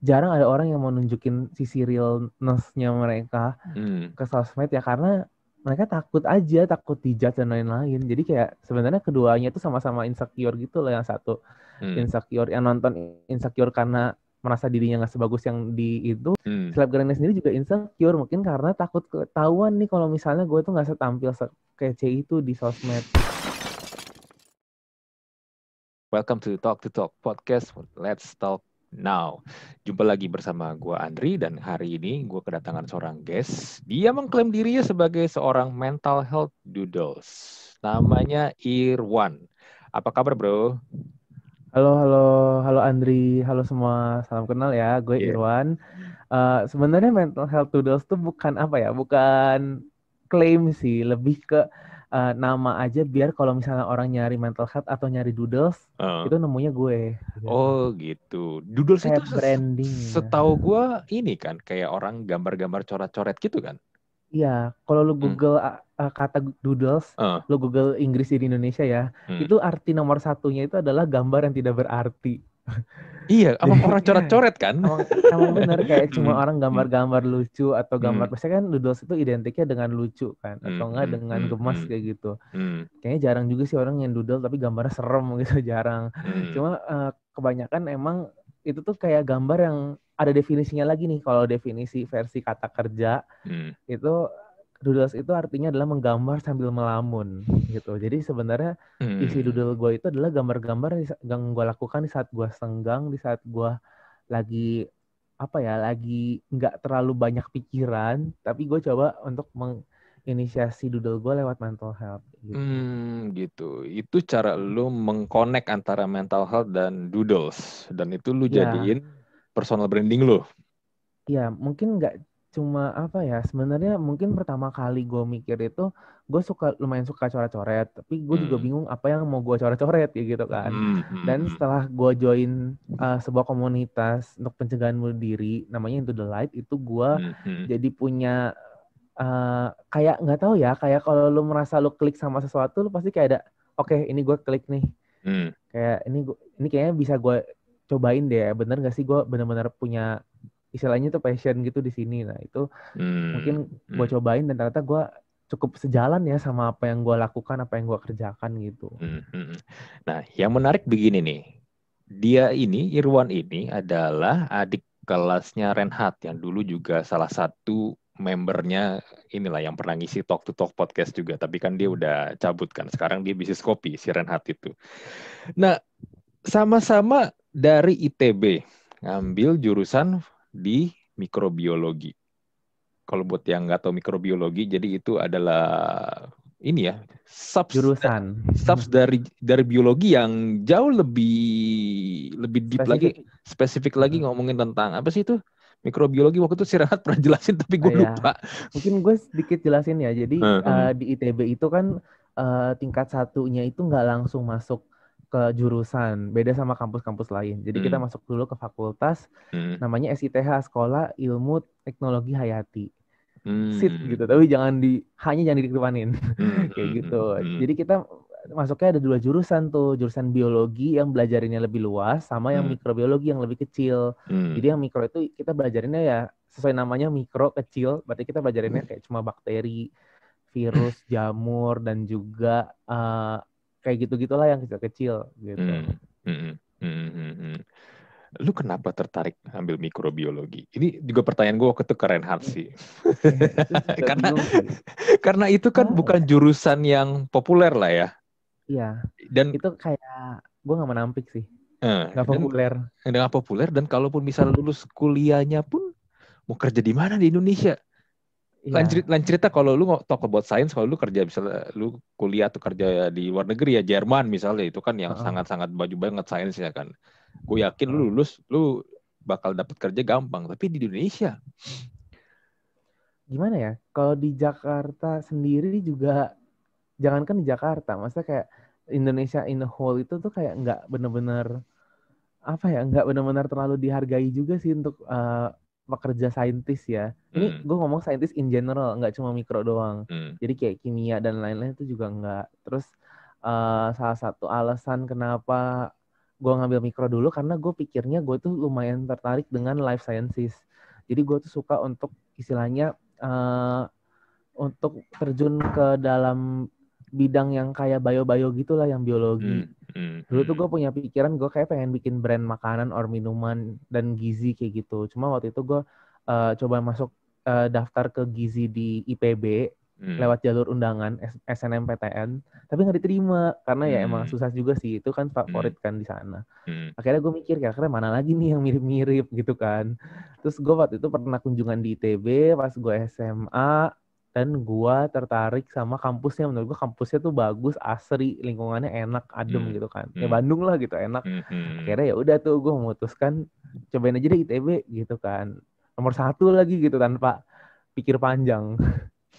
jarang ada orang yang mau nunjukin sisi realness-nya mereka ke sosmed ya, karena mereka takut dijudge dan lain-lain. Jadi kayak sebenarnya keduanya itu sama-sama insecure gitu loh. Yang satu insecure, yang nonton insecure karena merasa dirinya nggak sebagus yang di itu. Selebgramnya sendiri juga insecure, mungkin karena takut ketahuan nih kalau misalnya gue tuh nggak setampil sekece itu di sosmed. Welcome to Talk Podcast. Let's talk now. Jumpa lagi bersama gue Andri, dan hari ini gue kedatangan seorang guest. Dia mengklaim dirinya sebagai seorang mental health doodles. Namanya Irwan. Apa kabar, bro? Halo Andri, halo semua, salam kenal ya, gue Iya. Irwan. Sebenarnya mental health doodles tuh bukan apa ya, bukan klaim sih, lebih ke nama aja biar kalau misalnya orang nyari mental health atau nyari doodles, Uh, itu nemunya gue, gitu. oh gitu. Doodles itu Kayak brandingnya. setahu gue ini kan kayak orang gambar-gambar coret-coret gitu kan? Iya, kalau lu Hmm. Google kata doodles, Uh, lu Google Inggris di Indonesia ya, hmm. itu arti nomor satunya itu adalah gambar yang tidak berarti. Iya, emang Jadi orang coret-coret kan? emang bener kayak cuma Hmm, orang hmm, gambar-gambar lucu atau gambar, hmm, biasanya kan doodles itu identiknya dengan lucu kan, atau hmm, enggak hmm, dengan hmm, gemas hmm, kayak gitu. hmm, Kayaknya jarang juga sih orang yang doodle tapi gambarnya serem gitu, jarang. hmm. Cuma kebanyakan emang itu tuh kayak gambar yang ada definisinya lagi nih. Kalau definisi versi kata kerja Hmm. itu, doodles itu artinya adalah menggambar sambil melamun gitu. Jadi sebenarnya isi Hmm. doodle gue itu adalah gambar-gambar yang gue lakukan di saat gue senggang, di saat gue lagi apa ya, lagi nggak terlalu banyak pikiran, tapi gue coba untuk menginisiasi doodle gue lewat mental health gitu. Gitu. Itu cara lu mengkonek antara mental health dan doodles, dan itu lu Ya, jadiin personal branding lu. ya mungkin nggak cuma apa ya, sebenarnya mungkin pertama kali gue mikir itu, gue lumayan suka coret-coret, tapi gue juga Hmm. bingung apa yang mau gue coret-coret ya gitu kan. Hmm. Dan Hmm. setelah gue join sebuah komunitas untuk pencegahan bunuh diri namanya Into the Light, itu gue Hmm. Hmm. jadi punya kayak nggak tahu ya, kayak kalau lu merasa lu klik sama sesuatu, lu pasti kayak ada, oke, ini gue klik nih, Hmm. kayak ini kayaknya bisa gue cobain deh, bener gak sih gue bener-bener punya istilahnya tuh passion gitu di sini. Nah itu mungkin Hmm. gue Hmm. cobain dan ternyata gue cukup sejalan ya sama apa yang gue lakukan, apa yang gue kerjakan gitu. Hmm. Hmm. Nah, yang menarik begini nih. Dia ini, Irwan ini adalah adik kelasnya Renhat yang dulu juga salah satu membernya inilah yang pernah ngisi Talk to Talk podcast juga. Tapi kan dia udah cabut kan. Sekarang dia bisnis kopi, si Renhat itu. Nah, sama-sama dari ITB, ngambil jurusan di mikrobiologi. Kalau buat yang nggak tahu mikrobiologi, jadi itu adalah ini ya, Jurusan subs dari biologi yang jauh lebih lebih deep lagi, spesifik. spesifik lagi ngomongin tentang apa sih itu mikrobiologi. Waktu itu si Renat pernah jelasin tapi gue Ya, lupa. mungkin gue sedikit jelasin ya. Jadi Hmm. di ITB itu kan tingkat satunya itu nggak langsung masuk ke jurusan, beda sama kampus-kampus lain. Jadi kita Hmm. masuk dulu ke fakultas Hmm. namanya SITH, Sekolah Ilmu Teknologi Hayati. SIT Hmm. gitu, tapi hanya jangan dikedepanin. Hmm. Kayak Hmm. gitu. Hmm. Jadi kita masuknya ada dua jurusan tuh, jurusan biologi yang belajarinnya lebih luas sama yang Hmm. mikrobiologi yang lebih kecil. Hmm. Jadi yang mikro itu kita belajarinnya ya sesuai namanya, mikro kecil, berarti kita belajarinnya kayak cuma bakteri, virus, jamur, dan juga kayak gitu-gitulah yang kecil-kecil gitu. Hmm. Hmm. Hmm. Hmm. Hmm. Lu kenapa tertarik ambil mikrobiologi? Ini juga pertanyaan gue waktu itu ke Reinhard sih. Itu juga karena bingung sih. karena itu kan Kenapa bukan ya? jurusan yang populer lah ya. Iya, Dan itu kayak gue nggak menampik sih, eh, nggak dan populer. dengan populer, dan kalaupun misal lulus kuliahnya pun mau kerja di mana di Indonesia? Iya. Lain cerita kalau lu talk about science, kalau lu kerja misalnya lu kuliah atau kerja di luar negeri ya, Jerman misalnya, itu kan yang Heeh, sangat-sangat baju banget science ya kan. Gue yakin lu heeh. lulus lu bakal dapat kerja gampang, tapi di Indonesia. Gimana ya? Kalau di Jakarta sendiri juga, jangankan di Jakarta, maksudnya kayak Indonesia in a whole itu tuh kayak nggak bener-bener apa ya, nggak benar-benar terlalu dihargai juga sih untuk pekerja saintis ya. Ini Hmm. gue ngomong saintis in general, nggak cuma mikro doang. Hmm. Jadi kayak kimia dan lain-lain itu juga nggak. Terus salah satu alasan kenapa gue ngambil mikro dulu karena gue pikirnya gue tuh lumayan tertarik dengan life sciences. Jadi gue tuh suka untuk istilahnya untuk terjun ke dalam bidang yang kayak bio-bio gitulah, yang biologi. Dulu tuh gue punya pikiran gue kayak pengen bikin brand makanan or minuman dan gizi kayak gitu. Cuma waktu itu gue coba masuk daftar ke gizi di IPB lewat jalur undangan SNMPTN, tapi nggak diterima karena ya emang susah juga sih, itu kan favorit kan di sana. Akhirnya gue mikir kira-kira mana lagi nih yang mirip-mirip gitu kan. Terus gue waktu itu pernah kunjungan di ITB pas gue SMA, dan gue tertarik sama kampusnya. Menurut gue kampusnya tuh bagus, asri, lingkungannya enak, adem gitu kan. Ya Bandung lah gitu, enak. Akhirnya ya udah tuh gue memutuskan cobain aja deh ITB gitu kan. Nomor 1 lagi gitu tanpa pikir panjang.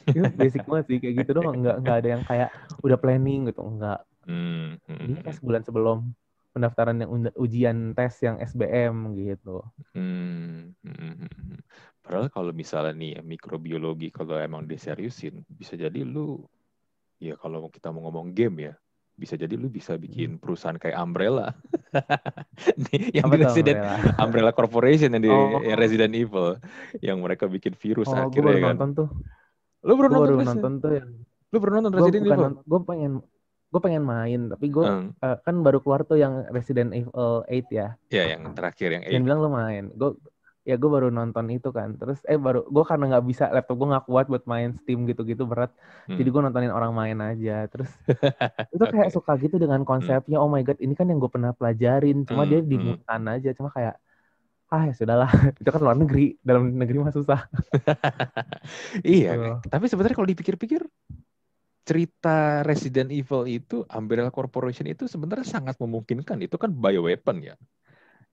Itu basic banget sih kayak gitu doang. Nggak ada yang kayak udah planning gitu, enggak. Jadi kayak sebulan sebelum pendaftaran yang ujian tes yang SBM gitu. Padahal kalau misalnya nih mikrobiologi kalau emang diseriusin, bisa jadi lu, ya kalau kita mau ngomong game ya, bisa jadi lu bisa bikin perusahaan kayak Umbrella. Yang di Resident Umbrella Corporation yang di Resident Evil, yang mereka bikin virus akhirnya gue baru kan. nonton tuh. Lu baru nonton tuh yang lu baru nonton Resident Evil? Gue pengen main, tapi gue kan baru keluar tuh yang Resident Evil 8 ya. Ya, yang terakhir yang 8. Jangan bilang lu main. Gue baru nonton itu kan. Terus gue karena nggak bisa, laptop gue nggak kuat buat main Steam gitu-gitu, berat. Jadi gue nontonin orang main aja. Terus itu kayak suka gitu dengan konsepnya. Oh my god, ini kan yang gue pernah pelajarin. Cuma dia di mutan aja. Cuma kayak ya sudahlah. Itu kan luar negeri. Dalam negeri mah susah. Iya. Tapi sebenarnya kalau dipikir-pikir, cerita Resident Evil itu, Umbrella Corporation itu sebenarnya sangat memungkinkan. Itu kan bioweapon ya.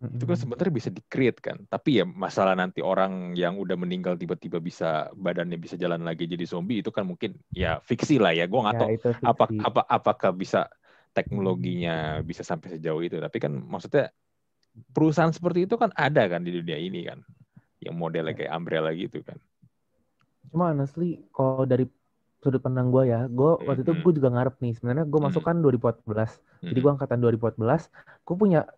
Itu kan sebenarnya bisa di-create kan. Tapi ya masalah nanti orang yang udah meninggal tiba-tiba bisa badannya bisa jalan lagi jadi zombie, itu kan mungkin ya fiksi lah ya. Gue nggak tahu apakah bisa teknologinya bisa sampai sejauh itu. Tapi kan maksudnya perusahaan seperti itu kan ada kan di dunia ini kan, yang modelnya kayak Umbrella gitu kan. Cuma honestly kalau dari sudut pandang gue ya, waktu itu gue juga ngarep nih, sebenarnya gue masuk kan 2014, jadi gue angkatan 2014,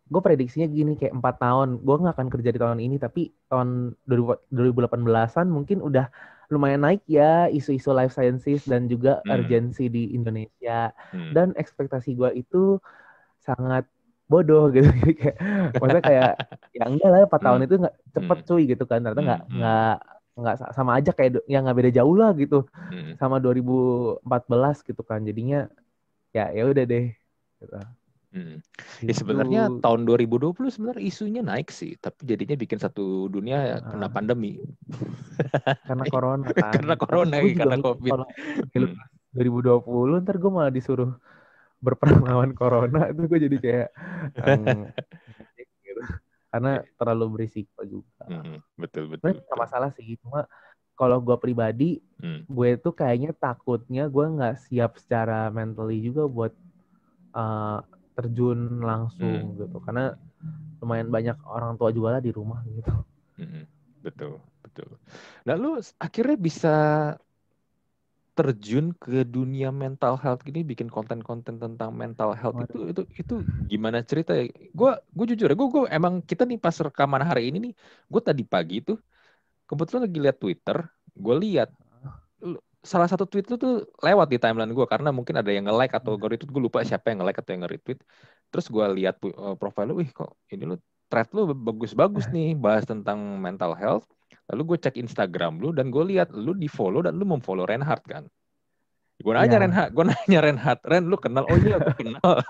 gue prediksinya gini, kayak 4 tahun, gue gak akan kerja di tahun ini, tapi tahun 2018an mungkin udah lumayan naik ya isu-isu life sciences dan juga urgency di Indonesia, dan ekspektasi gue itu sangat bodoh gitu, kayak maksudnya kayak ya enggak lah 4 tahun itu nggak cepet cuy gitu kan, ternyata nggak sama aja, kayak yang nggak beda jauh lah gitu sama 2014 gitu kan, jadinya ya udah deh gitu. Ya sebenarnya tahun 2020 sebenarnya isunya naik sih, tapi jadinya bikin satu dunia kena pandemi karena corona kan. karena corona, karena COVID. Kalau 2020 ntar gue malah disuruh berperang lawan corona, itu gue jadi kayak gitu. Karena terlalu berisiko juga. Betul. Nggak masalah sih, cuma kalau gue pribadi, gue tuh kayaknya takutnya gue nggak siap secara mentally juga buat terjun langsung gitu, karena lumayan banyak orang tua juga lah di rumah gitu. Betul. Nah, lu akhirnya bisa terjun ke dunia mental health gini, bikin konten-konten tentang mental health. Itu gimana cerita ya? Gue jujur ya, gue emang, kita nih pas rekaman hari ini nih, gue tadi pagi tuh kebetulan lagi lihat Twitter, gue lihat salah satu tweet lu tuh lewat di timeline gue, karena mungkin ada yang nge-like atau nge-retweet, gue lupa siapa yang nge-like atau yang nge-retweet. Terus gue lihat profile lu, kok ini lu thread lu bagus-bagus nih, bahas tentang mental health. Lalu gue cek Instagram lu, dan gue lihat lu di follow dan lu memfollow Reinhard kan. Gue nanya Reinhard, Ren lu kenal? Oh iya, gue kenal.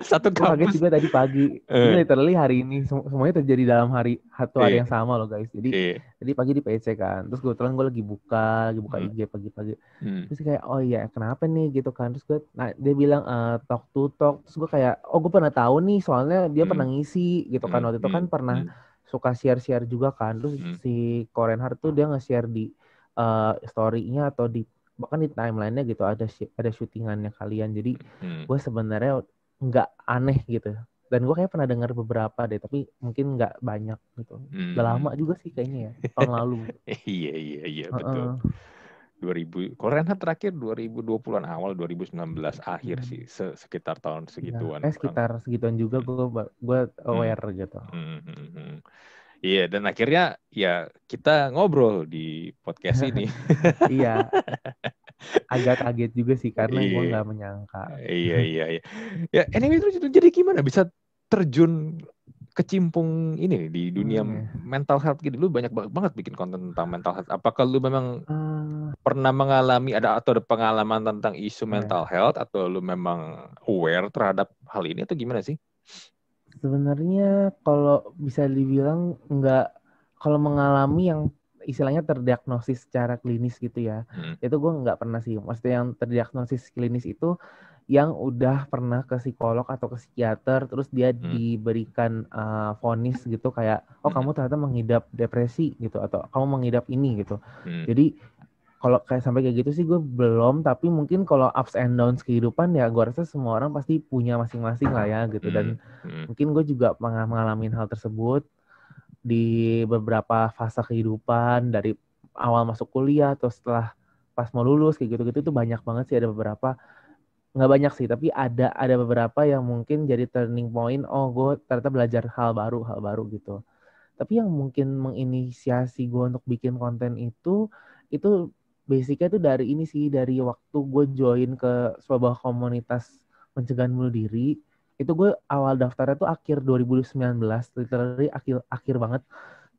Satu kampus. Gue kaget juga tadi pagi. Ini literally hari ini semuanya terjadi dalam hari yang sama loh guys. Jadi pagi di PC kan. Terus kebetulan gue lagi buka IG pagi-pagi. Terus kayak oh iya kenapa nih gitu kan. Terus dia bilang talk to talk. Terus gue kayak gue pernah tahu nih, soalnya dia pernah ngisi gitu kan. Waktu itu kan pernah suka share juga kan. Terus si Reinhard tuh dia nge-share di story-nya atau bahkan di timeline-nya gitu, ada syutingannya kalian. Jadi gue sebenarnya nggak aneh gitu, dan gue kayak pernah dengar beberapa deh, tapi mungkin nggak banyak gitu. Udah lama juga sih kayaknya ya, tahun lalu. Iya betul. Kalau Reinhardt terakhir 2020-an awal, 2019 akhir sih, sekitar tahun segituan. Sekitar segituan juga gue aware gitu. Iya, dan akhirnya ya kita ngobrol di podcast ini. Iya, agak kaget juga sih karena gue nggak menyangka. Iya. Ya, anyway itu jadi gimana bisa terjun kecimpung ini di dunia mental health gitu? Lu banyak banget bikin konten tentang mental health. Apakah lu memang pernah mengalami ada pengalaman tentang isu mental health, atau lu memang aware terhadap hal ini, atau gimana sih? Sebenarnya kalau bisa dibilang kalau mengalami yang istilahnya terdiagnosis secara klinis gitu ya, itu gue nggak pernah sih. Maksudnya yang terdiagnosis klinis itu yang udah pernah ke psikolog atau ke psikiater, terus dia diberikan vonis gitu kayak, oh kamu ternyata mengidap depresi gitu, atau kamu mengidap ini gitu. Jadi kalau kayak sampai kayak gitu sih gue belum, tapi mungkin kalau ups and downs kehidupan ya gue rasa semua orang pasti punya masing-masing lah ya gitu. Dan mungkin gue juga mengalami hal tersebut di beberapa fase kehidupan, dari awal masuk kuliah atau setelah pas mau lulus kayak gitu-gitu. Itu banyak banget sih, ada beberapa, nggak banyak sih tapi ada beberapa yang mungkin jadi turning point. Oh gue ternyata belajar hal baru gitu. Tapi yang mungkin menginisiasi gue untuk bikin konten itu basicnya tuh dari ini sih, dari waktu gue join ke sebuah komunitas pencegahan bunuh diri. Itu gue awal daftarnya tuh akhir 2019, literally akhir banget.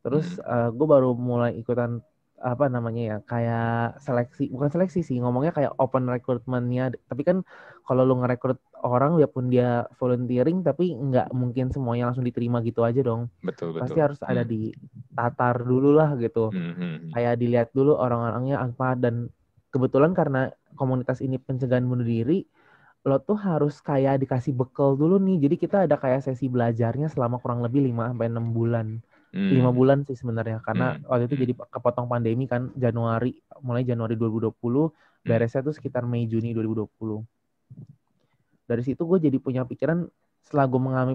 Terus gue baru mulai ikutan apa namanya ya, kayak seleksi, bukan seleksi sih, ngomongnya kayak open recruitment-nya. Tapi kan kalau lu ngerekrut orang biarpun dia volunteering, tapi nggak mungkin semuanya langsung diterima gitu aja dong. Betul. Pasti harus ada di tatar dulu lah gitu. Kayak dilihat dulu orang-orangnya apa. Dan kebetulan karena komunitas ini pencegahan bunuh diri, lo tuh harus kayak dikasih bekal dulu nih. Jadi kita ada kayak sesi belajarnya selama kurang lebih 5-6 bulan. 5 bulan sih sebenarnya, karena waktu itu jadi kepotong pandemi kan, mulai Januari 2020, beresnya tuh sekitar Mei Juni 2020. Dari situ gue jadi punya pikiran, setelah gue mengalami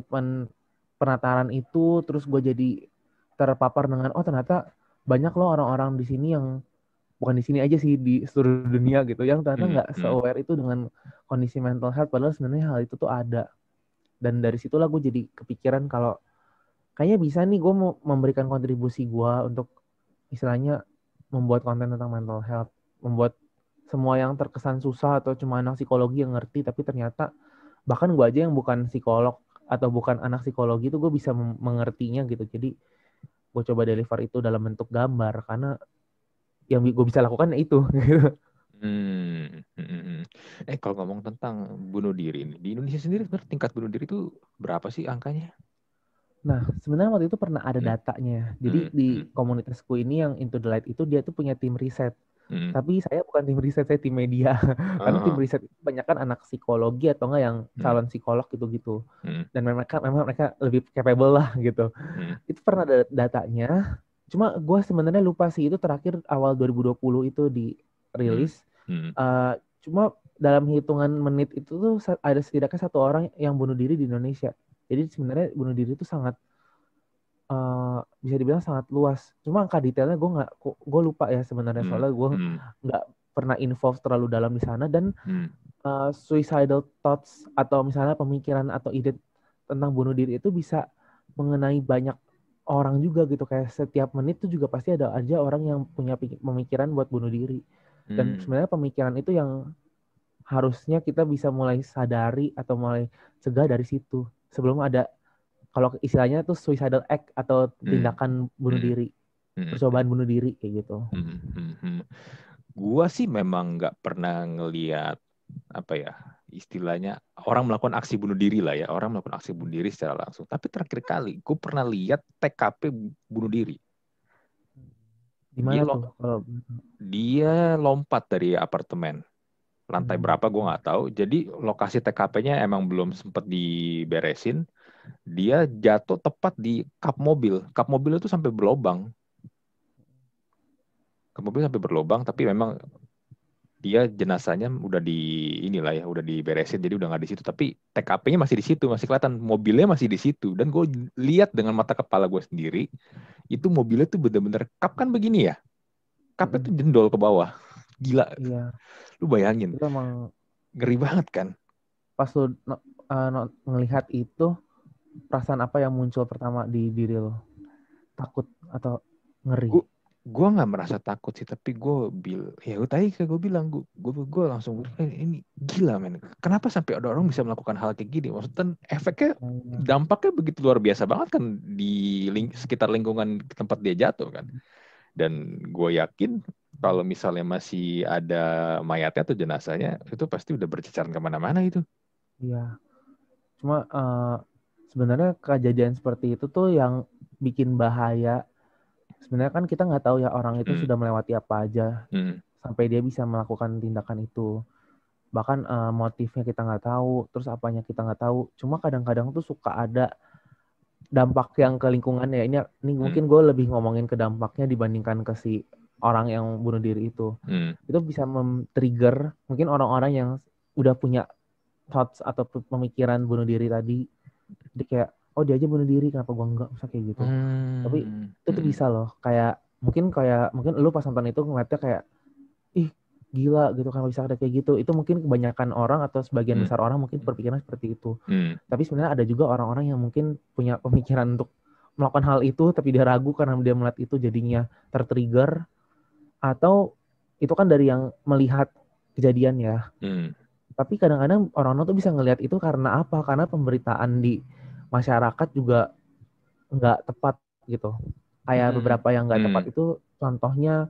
penataran itu, terus gue jadi terpapar dengan, oh ternyata banyak loh orang-orang di sini yang bukan di sini aja sih, di seluruh dunia gitu, yang ternyata nggak se-aware itu dengan kondisi mental health, padahal sebenarnya hal itu tuh ada. Dan dari situlah gue jadi kepikiran kalau kayaknya bisa nih gue mau memberikan kontribusi gue untuk istilahnya membuat konten tentang mental health, membuat semua yang terkesan susah atau cuma anak psikologi yang ngerti, tapi ternyata bahkan gue aja yang bukan psikolog atau bukan anak psikologi itu gue bisa mengertinya gitu. Jadi gue coba deliver itu dalam bentuk gambar, karena yang gue bisa lakukan itu. Kalau ngomong tentang bunuh diri ini, di Indonesia sendiri sebenarnya tingkat bunuh diri itu berapa sih angkanya? Nah, sebenarnya waktu itu pernah ada datanya. Jadi di komunitasku ini yang Into the Light itu, dia tuh punya tim riset. Tapi saya bukan tim riset, saya tim media. Karena tim riset itu banyak kan anak psikologi atau enggak yang calon psikolog gitu-gitu. Dan memang mereka lebih capable lah gitu. Itu pernah ada datanya. Cuma gue sebenarnya lupa sih, itu terakhir awal 2020 itu dirilis. Cuma dalam hitungan menit itu tuh ada setidaknya 1 orang yang bunuh diri di Indonesia. Jadi sebenarnya bunuh diri itu sangat bisa dibilang sangat luas. Cuma angka detailnya gue lupa ya sebenarnya, soalnya gue nggak pernah involve terlalu dalam di sana. Dan suicidal thoughts atau misalnya pemikiran atau ide tentang bunuh diri itu bisa mengenai banyak orang juga gitu. Kayak setiap menit tuh juga pasti ada aja orang yang punya pemikiran buat bunuh diri. Dan sebenarnya pemikiran itu yang harusnya kita bisa mulai sadari atau mulai cegah dari situ, sebelum ada, kalau istilahnya tuh suicidal act atau tindakan bunuh diri, percobaan bunuh diri kayak gitu. Gua sih memang nggak pernah ngelihat apa ya istilahnya orang melakukan aksi bunuh diri lah ya, orang melakukan aksi bunuh diri secara langsung. Tapi terakhir kali gue pernah lihat TKP bunuh diri. Gimana tuh? Dia lompat dari apartemen. Lantai berapa gue nggak tahu. Jadi lokasi TKP-nya emang belum sempat diberesin. Dia jatuh tepat di kap mobil. Kap mobil itu sampai berlobang. Kap mobil sampai berlobang, tapi memang dia jenazahnya udah udah diberesin, jadi udah nggak di situ. Tapi TKP-nya masih di situ, masih kelihatan mobilnya masih di situ. Dan gue lihat dengan mata kepala gue sendiri, itu mobilnya tuh bener-bener kap kan begini ya. Kapnya tuh jendol ke bawah. Gila. Iya. Lu bayangin. Itu emang ngeri banget kan. Pas lu ngelihat itu, perasaan apa yang muncul pertama di diri lo? Takut atau ngeri? Gue nggak merasa takut sih, tapi tadi kayak gue bilang, gue langsung ini gila men. Kenapa sampai ada orang bisa melakukan hal kayak gini? Maksudnya efeknya, dampaknya begitu luar biasa banget kan di sekitar lingkungan tempat dia jatuh kan. Dan gue yakin kalau misalnya masih ada mayatnya atau jenazahnya, itu pasti udah berceceran kemana-mana itu. Iya. Cuma sebenarnya kejadian seperti itu tuh yang bikin bahaya. Sebenarnya kan kita nggak tahu ya orang itu sudah melewati apa aja sampai dia bisa melakukan tindakan itu. Bahkan motifnya kita nggak tahu, terus apanya kita nggak tahu. Cuma kadang-kadang tuh suka ada dampak yang ke lingkungannya. Ini mungkin gue lebih ngomongin ke dampaknya dibandingkan ke si orang yang bunuh diri itu. Itu bisa men-trigger mungkin orang-orang yang udah punya thoughts atau pemikiran bunuh diri tadi. Jadi kayak, oh dia aja bunuh diri, kenapa gue enggak? Bisa kayak gitu. Tapi itu tuh bisa loh. Kayak mungkin lu pas nonton itu ngeliatnya kayak, ih gila gitu, kan bisa ada kayak gitu. Itu mungkin kebanyakan orang atau sebagian besar orang mungkin berpikiran seperti itu. Tapi sebenarnya ada juga orang-orang yang mungkin punya pemikiran untuk melakukan hal itu, tapi dia ragu karena dia melihat itu jadinya tertrigger. Atau itu kan dari yang melihat kejadian ya. Tapi kadang-kadang orang-orang tuh bisa ngelihat itu karena apa? Karena pemberitaan di masyarakat juga nggak tepat gitu. Kayak beberapa yang nggak tepat itu contohnya,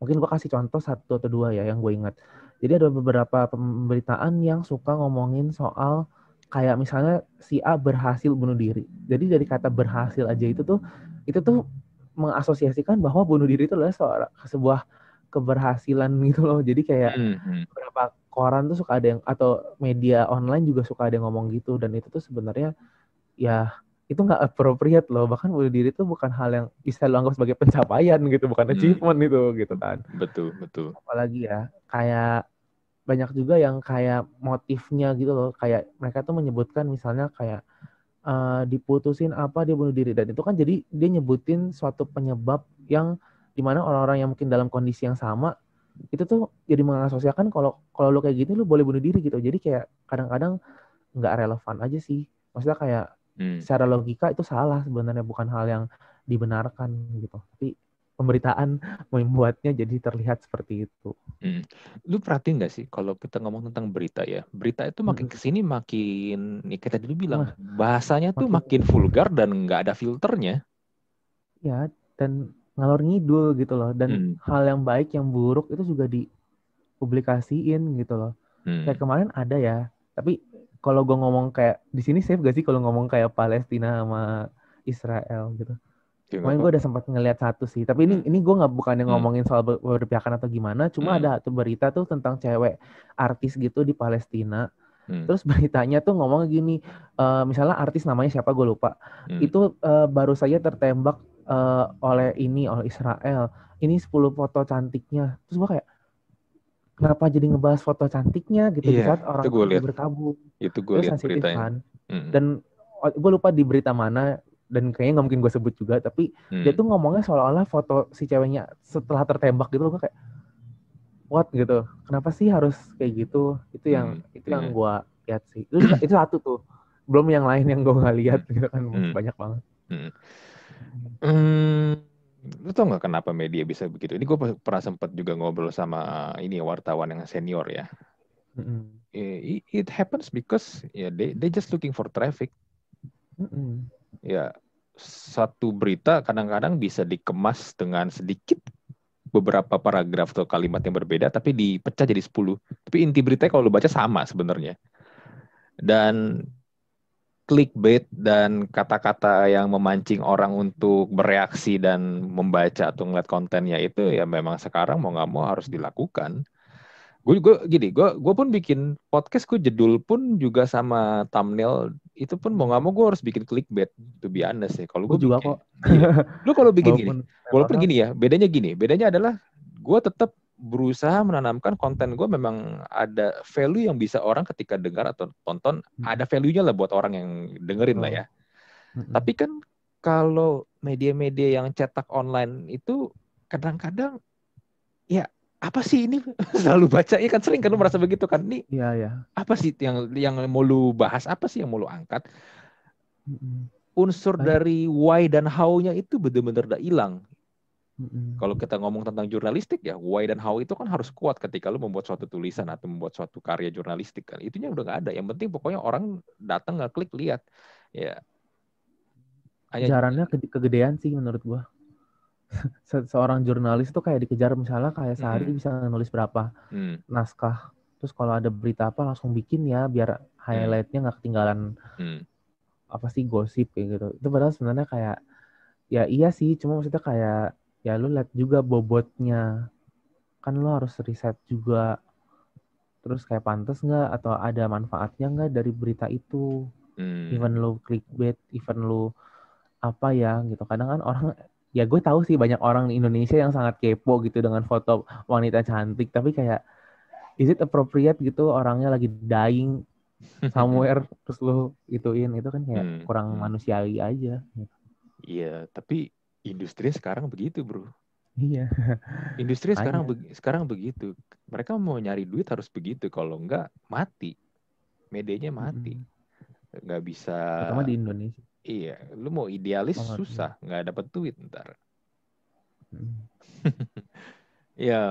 mungkin gue kasih contoh 1 atau 2 ya yang gue ingat. Jadi ada beberapa pemberitaan yang suka ngomongin soal kayak misalnya si A berhasil bunuh diri. Jadi dari kata berhasil aja itu tuh mengasosiasikan bahwa bunuh diri itu adalah sebuah keberhasilan gitu loh. Jadi kayak beberapa koran tuh suka ada yang, atau media online juga suka ada yang ngomong gitu, dan itu tuh sebenarnya ya itu nggak appropriate loh. Bahkan bunuh diri itu bukan hal yang bisa lo anggap sebagai pencapaian gitu, bukan achievement itu gitu kan. Betul. Apalagi ya kayak banyak juga yang kayak motifnya gitu loh, kayak mereka tuh menyebutkan misalnya kayak diputusin apa dia bunuh diri, dan itu kan jadi dia nyebutin suatu penyebab yang dimana orang-orang yang mungkin dalam kondisi yang sama itu tuh jadi mengasosiasikan kalau lu kayak gini lu boleh bunuh diri gitu. Jadi kayak kadang-kadang nggak relevan aja sih. Maksudnya kayak secara logika itu salah sebenarnya, bukan hal yang dibenarkan gitu. Tapi pemberitaan membuatnya jadi terlihat seperti itu. Lu perhatiin nggak sih kalau kita ngomong tentang berita ya, berita itu makin kesini makin, ya kita dulu bilang bahasanya tuh makin vulgar dan nggak ada filternya. Ya, dan ngalor ngidul gitu loh. Dan hal yang baik yang buruk itu juga dipublikasiin gitu loh. Kayak kemarin ada ya, tapi kalau gue ngomong kayak di sini safe gak sih kalau ngomong kayak Palestina sama Israel gitu? Kemarin gue udah sempat ngeliat satu sih, tapi ini gue bukannya ngomongin soal berpihakan atau gimana, cuma ada satu berita tuh tentang cewek artis gitu di Palestina. Terus beritanya tuh ngomong gini, misalnya artis namanya siapa gue lupa, itu baru saja tertembak oleh Israel. Ini 10 foto cantiknya. Terus gue kayak, kenapa jadi ngebahas foto cantiknya gitu di saat orang itu lagi berkabung. Itu gue lihat sensitif beritanya. kan. Dan gue lupa di berita mana, dan kayaknya nggak mungkin gue sebut juga, tapi dia tuh ngomongnya seolah-olah foto si ceweknya setelah tertembak gitu. Gue kayak, what gitu, kenapa sih harus kayak gitu? Itu yang gue lihat sih. Itu satu tuh, belum yang lain yang gue nggak lihat gitu kan. Banyak banget. Lu tau nggak kenapa media bisa begitu? Ini gue pernah sempat juga ngobrol sama ini wartawan yang senior ya. It happens because they just looking for traffic. Ya, satu berita kadang-kadang bisa dikemas dengan sedikit beberapa paragraf atau kalimat yang berbeda, tapi dipecah jadi 10. Tapi inti beritanya kalau lu baca sama sebenarnya. Dan clickbait dan kata-kata yang memancing orang untuk bereaksi dan membaca atau ngeliat kontennya itu ya memang sekarang mau nggak mau harus dilakukan. Gue pun bikin podcast, gue judul pun juga sama thumbnail itu pun mau nggak mau gue harus bikin clickbait, to be honest sih. Kalau gue juga bikin, kok. Lu kalau bikin gini, walaupun gini ya, bedanya adalah gue tetap berusaha menanamkan konten gue memang ada value yang bisa orang ketika dengar atau tonton, ada value-nya lah buat orang yang dengerin lah ya. Tapi kan kalau media-media yang cetak online itu kadang-kadang ya apa sih ini? Selalu baca ya kan, sering kan lu merasa begitu kan, nih Iya. apa sih yang mau lu bahas, apa sih yang mau lu angkat? Mm-mm. Unsur Banyak. dari why dan how-nya itu benar-benar udah hilang. Mm-mm. Kalau kita ngomong tentang jurnalistik ya, why dan how itu kan harus kuat ketika lu membuat suatu tulisan atau membuat suatu karya jurnalistik kan. Itunya udah nggak ada. Yang penting pokoknya orang datang ngeklik lihat. Ya, hanya Kejarannya kegedean sih menurut gua. Seorang jurnalis tuh kayak dikejar, misalnya kayak sehari hmm, bisa nulis berapa hmm, naskah. Terus kalau ada berita apa langsung bikin ya biar hmm, highlightnya nggak ketinggalan hmm, apa sih gosip kayak gitu. Itu padahal sebenarnya kayak ya iya sih, cuma maksudnya kayak ya lu lihat juga bobotnya. Kan lu harus riset juga. Terus kayak pantas nggak atau ada manfaatnya nggak dari berita itu. Even hmm. lu clickbait, even lu apa ya gitu. Kadang kan orang, ya gue tahu sih banyak orang di Indonesia yang sangat kepo gitu dengan foto wanita cantik, tapi kayak is it appropriate gitu orangnya lagi dying somewhere terus lu ituin, itu kan kayak Hmm, kurang hmm. manusiawi aja gitu. Iya, tapi industri sekarang begitu, bro. Iya. Industri sekarang Makanya. sekarang begitu. Mereka mau nyari duit harus begitu. Kalau enggak, mati. Medianya mati. Mm-mm. Nggak bisa. Terutama di Indonesia Iya, lu mau idealis banget. susah, nggak dapat duit ntar. Mm. Ya,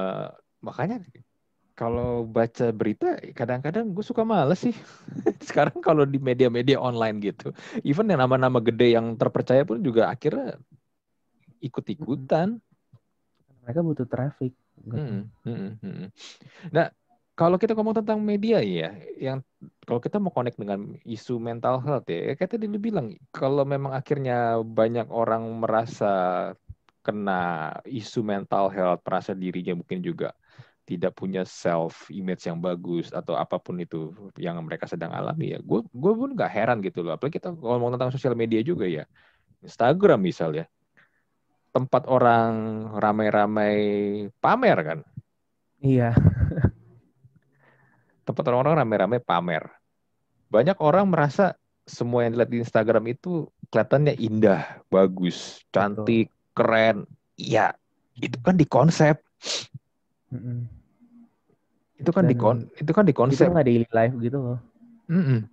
makanya kalau baca berita kadang-kadang gue suka males sih. Sekarang kalau di media-media online gitu, even yang nama-nama gede yang terpercaya pun juga akhirnya Mm-mm. ikut-ikutan. Mereka butuh traffic gitu. Hmm, hmm, hmm. Nah, kalau kita ngomong tentang media ya, yang kalau kita mau connect dengan isu mental health ya, kayak tadi lu bilang, kalau memang akhirnya banyak orang merasa kena isu mental health, merasa dirinya mungkin juga tidak punya self image yang bagus atau apapun itu yang mereka sedang alami ya, gue pun nggak heran gitu loh. Apalagi kita ngomong tentang sosial media juga ya, Instagram misalnya, tempat orang ramai-ramai pamer kan, Iya. tempat orang-orang ramai-ramai pamer. Banyak orang merasa semua yang dilihat di Instagram itu kelihatannya indah, bagus, Betul. cantik, keren. Iya, itu kan di konsep. Mm-mm. Itu kan Dan itu kan di itu konsep. nggak daily life gitu loh. Mm-mm.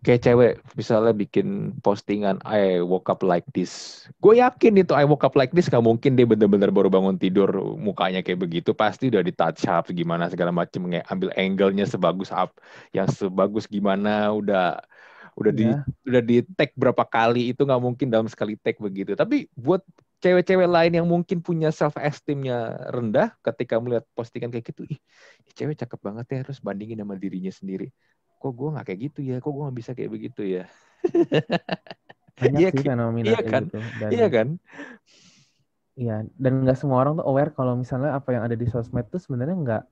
Kayak cewek misalnya bikin postingan I woke up like this. Gue yakin itu I woke up like this gak mungkin dia bener-bener baru bangun tidur mukanya kayak begitu. Pasti udah di touch up gimana segala macem, ambil angle-nya sebagus up, yang sebagus gimana, Iya. udah di tag berapa kali, itu nggak mungkin dalam sekali tag begitu. Tapi buat cewek-cewek lain yang mungkin punya self esteemnya rendah, ketika melihat postingan kayak gitu, ih, ini cewek cakep banget ya, terus bandingin sama dirinya sendiri. Kok gue nggak kayak gitu ya? Kok gue nggak bisa kayak begitu ya? Banyak Iya, sih fenomena iya kayak kan? gitu. Dan Iya kan? iya, dan nggak semua orang tuh aware kalau misalnya apa yang ada di sosmed tuh sebenarnya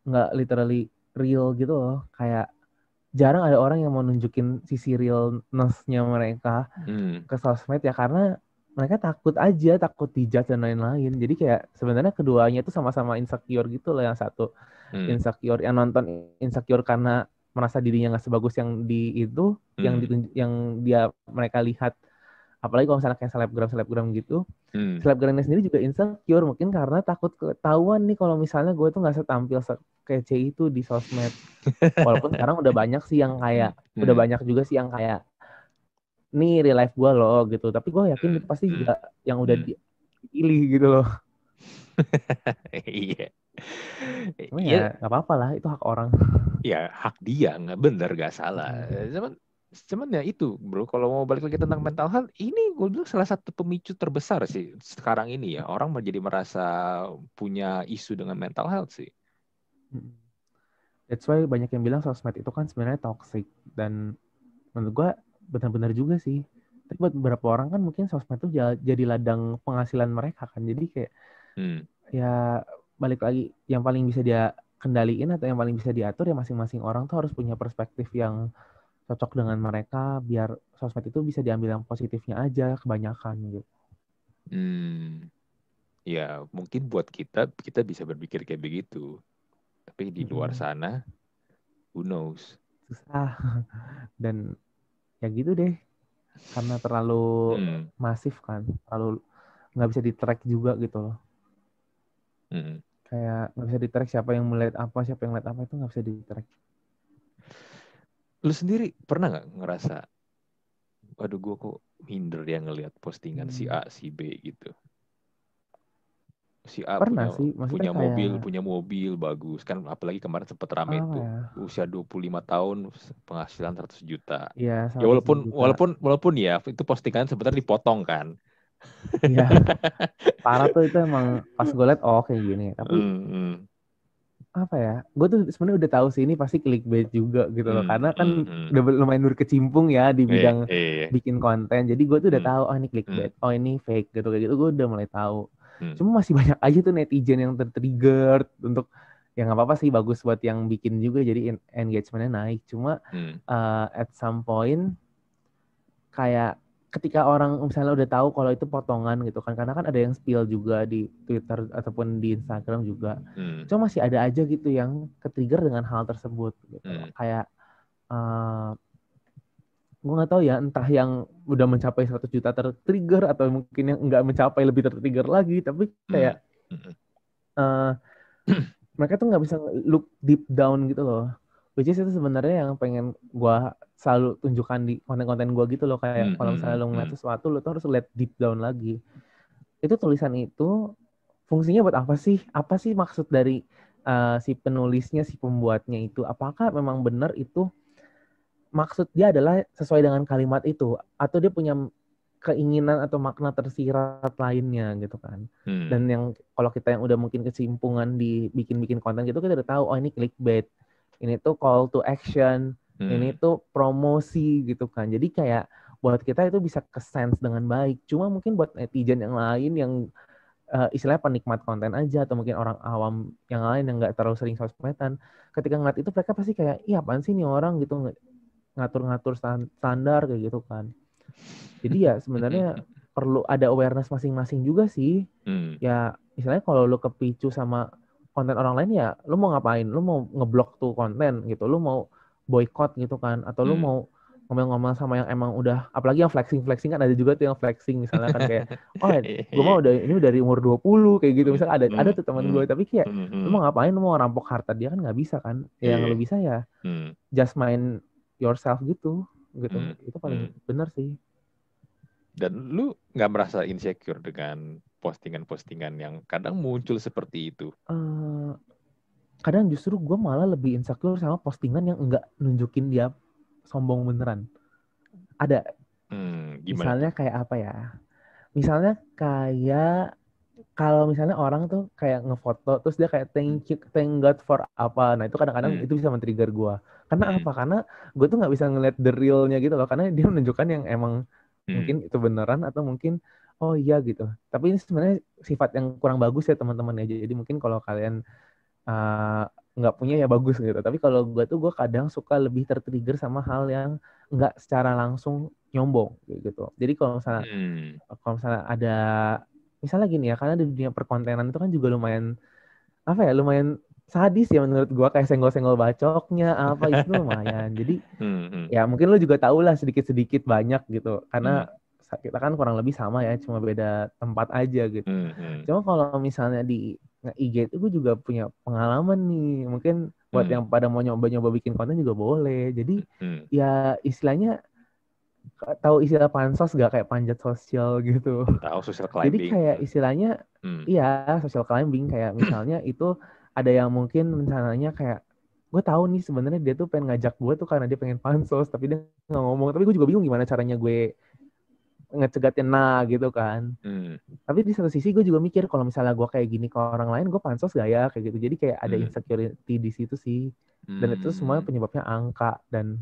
nggak literally real gitu loh. Kayak jarang ada orang yang mau nunjukin sisi realness-nya mereka Hmm, ke sosmed ya, karena mereka takut aja, takut dijudge dan lain-lain. Jadi kayak sebenarnya keduanya tuh sama-sama insecure gitu loh. Yang satu hmm, insecure, yang nonton insecure karena merasa dirinya nggak sebagus yang di itu, hmm, yang dia mereka lihat. Apalagi kalau misalnya kayak selebgram gitu, hmm. selebgramnya sendiri juga insecure mungkin karena takut ketahuan nih kalau misalnya gue tuh nggak setampil sekece itu di sosmed. Walaupun sekarang udah banyak sih yang Hmm, kayak, udah hmm, banyak juga sih yang kayak nih real life gue loh gitu, tapi gue yakin hmm, itu pasti hmm, juga yang udah hmm. dipilih gitu loh. Iya, Cuma ya iya, nggak apa-apa lah, itu hak orang. ya hak dia, nggak bener, nggak salah. Mm. Cuman ya itu, bro. Kalau mau balik lagi tentang mental health, ini gue bilang salah satu pemicu terbesar sih sekarang ini ya. Orang menjadi merasa punya isu dengan mental health sih. That's why banyak yang bilang sosmed itu kan sebenarnya toxic, dan menurut gue benar-benar juga sih. Tapi buat beberapa orang kan mungkin sosmed itu jadi ladang penghasilan mereka kan. Jadi kayak Hmm, ya balik lagi, yang paling bisa dia kendaliin atau yang paling bisa diatur ya masing-masing orang tuh harus punya perspektif yang cocok dengan mereka biar sosmed itu bisa diambil yang positifnya aja kebanyakan gitu. hmm, ya mungkin buat kita bisa berpikir kayak begitu. Tapi di luar Mm-mm. sana, who knows? Susah. Dan ya gitu deh, karena terlalu Hmm, masif kan, terlalu nggak bisa di track juga gitu loh. hmm. Kayak nggak bisa di-track siapa yang melihat apa, siapa yang lihat apa, itu nggak bisa di-track. Lu sendiri pernah nggak ngerasa, waduh gue kok minder ya ngelihat postingan si A, si B gitu. Si A Pernah sih, maksudnya kayak punya mobil bagus kan, apalagi kemarin sempat rame apa tuh. ya? Usia 25 tahun penghasilan 100 juta. Iya, Ya 100 juta. walaupun ya itu postingan sebenarnya dipotong kan. Iya, parah tuh itu emang pas gue liat kayak gini. Tapi apa ya? Gue tuh sebenarnya udah tahu sih ini pasti clickbait juga gitu loh. Karena kan udah lumayan berkecimpung ya di bidang bikin konten. Jadi gue tuh udah tahu ini clickbait, ini fake gitu kayak gitu. Gue udah mulai tahu. Cuma masih banyak aja tuh netizen yang tertrigger untuk ya nggak apa-apa sih, bagus buat yang bikin juga jadi engagementnya naik. Cuma at some point kayak ketika orang misalnya udah tahu kalau itu potongan gitu kan, karena kan ada yang spill juga di Twitter ataupun di Instagram juga. Cuma masih ada aja gitu yang ketrigger dengan hal tersebut gitu. Kayak gue nggak tahu ya, entah yang udah mencapai 100 juta tertrigger atau mungkin yang nggak mencapai lebih tertrigger lagi, tapi kayak mereka tuh nggak bisa look deep down gitu loh. Which is itu sebenarnya yang pengen gue selalu tunjukkan di konten-konten gue gitu loh. Kayak kalau misalnya lo ngeliat sesuatu, lo tuh harus lihat deep down lagi. Itu tulisan itu fungsinya buat apa sih? Apa sih maksud dari si penulisnya, si pembuatnya itu? Apakah memang benar itu maksud dia adalah sesuai dengan kalimat itu? Atau dia punya keinginan atau makna tersirat lainnya gitu kan? Dan yang kalau kita yang udah mungkin kesimpungan di bikin-bikin konten gitu, kita udah tahu, oh ini clickbait. Ini tuh call to action, ini tuh promosi gitu kan. Jadi kayak buat kita itu bisa ke-sense dengan baik. Cuma mungkin buat netizen yang lain yang istilahnya penikmat konten aja, atau mungkin orang awam yang lain yang nggak terlalu sering sosmedan, ketika ngeliat itu mereka pasti kayak, iya apaan sih nih orang gitu, ngatur-ngatur standar kayak gitu kan. Jadi ya sebenarnya perlu ada awareness masing-masing juga sih. Ya misalnya kalau lu kepicu sama konten orang lain, ya lu mau ngapain? Lu mau ngeblok tuh konten gitu, lu mau boycott gitu kan, atau lu mau ngomong-ngomong sama yang emang udah, apalagi yang flexing kan, ada juga tuh yang flexing misalnya kan kayak, oh gue mau ini dari umur 20 kayak gitu misalnya, ada tuh teman gue, tapi kayak lu mau ngapain? Lu mau ngerampok harta dia kan nggak bisa kan. Yang lu bisa ya just mind yourself gitu. Itu paling benar sih. Dan lu nggak merasa insecure dengan postingan-postingan yang kadang muncul seperti itu? Kadang justru gue malah lebih insecure sama postingan yang enggak nunjukin dia sombong beneran. Ada. Misalnya tuh? Kayak apa ya? Misalnya kayak kalau misalnya orang tuh kayak ngefoto terus dia kayak thank God for apa. Nah itu kadang-kadang itu bisa men-trigger gue. Karena apa? Karena gue tuh nggak bisa ngeliat the real-nya gitu loh. Karena dia menunjukkan yang emang mungkin itu beneran atau mungkin oh iya gitu. Tapi ini sebenarnya sifat yang kurang bagus ya teman-teman ya. Jadi mungkin kalau kalian nggak punya ya bagus gitu. Tapi kalau gue kadang suka lebih tertrigger sama hal yang nggak secara langsung nyombong gitu. Jadi kalau misalnya ada, misalnya gini ya, karena di dunia perkontenan itu kan juga lumayan lumayan sadis ya menurut gue, kayak senggol-senggol bacoknya apa itu lumayan. Jadi ya mungkin lo juga tahu lah sedikit-sedikit banyak gitu. Karena kita kan kurang lebih sama ya, cuma beda tempat aja gitu. Cuma kalau misalnya di IG itu gue juga punya pengalaman nih. Mungkin buat yang pada mau nyoba-nyoba bikin konten juga boleh. Jadi ya istilahnya, tahu istilah pansos gak, kayak panjat sosial gitu. Tahu, social climbing. Jadi kayak istilahnya iya social climbing, kayak misalnya itu ada yang mungkin rencananya kayak, gue tahu nih sebenarnya dia tuh pengen ngajak gue tuh karena dia pengen pansos, tapi dia nggak ngomong. Tapi gue juga bingung gimana caranya gue ngecegatin gitu kan. Tapi di satu sisi gue juga mikir kalau misalnya gue kayak gini ke orang lain, gue pansos gak ya kayak gitu. Jadi kayak ada insecurity di situ sih. Dan itu semua penyebabnya angka, dan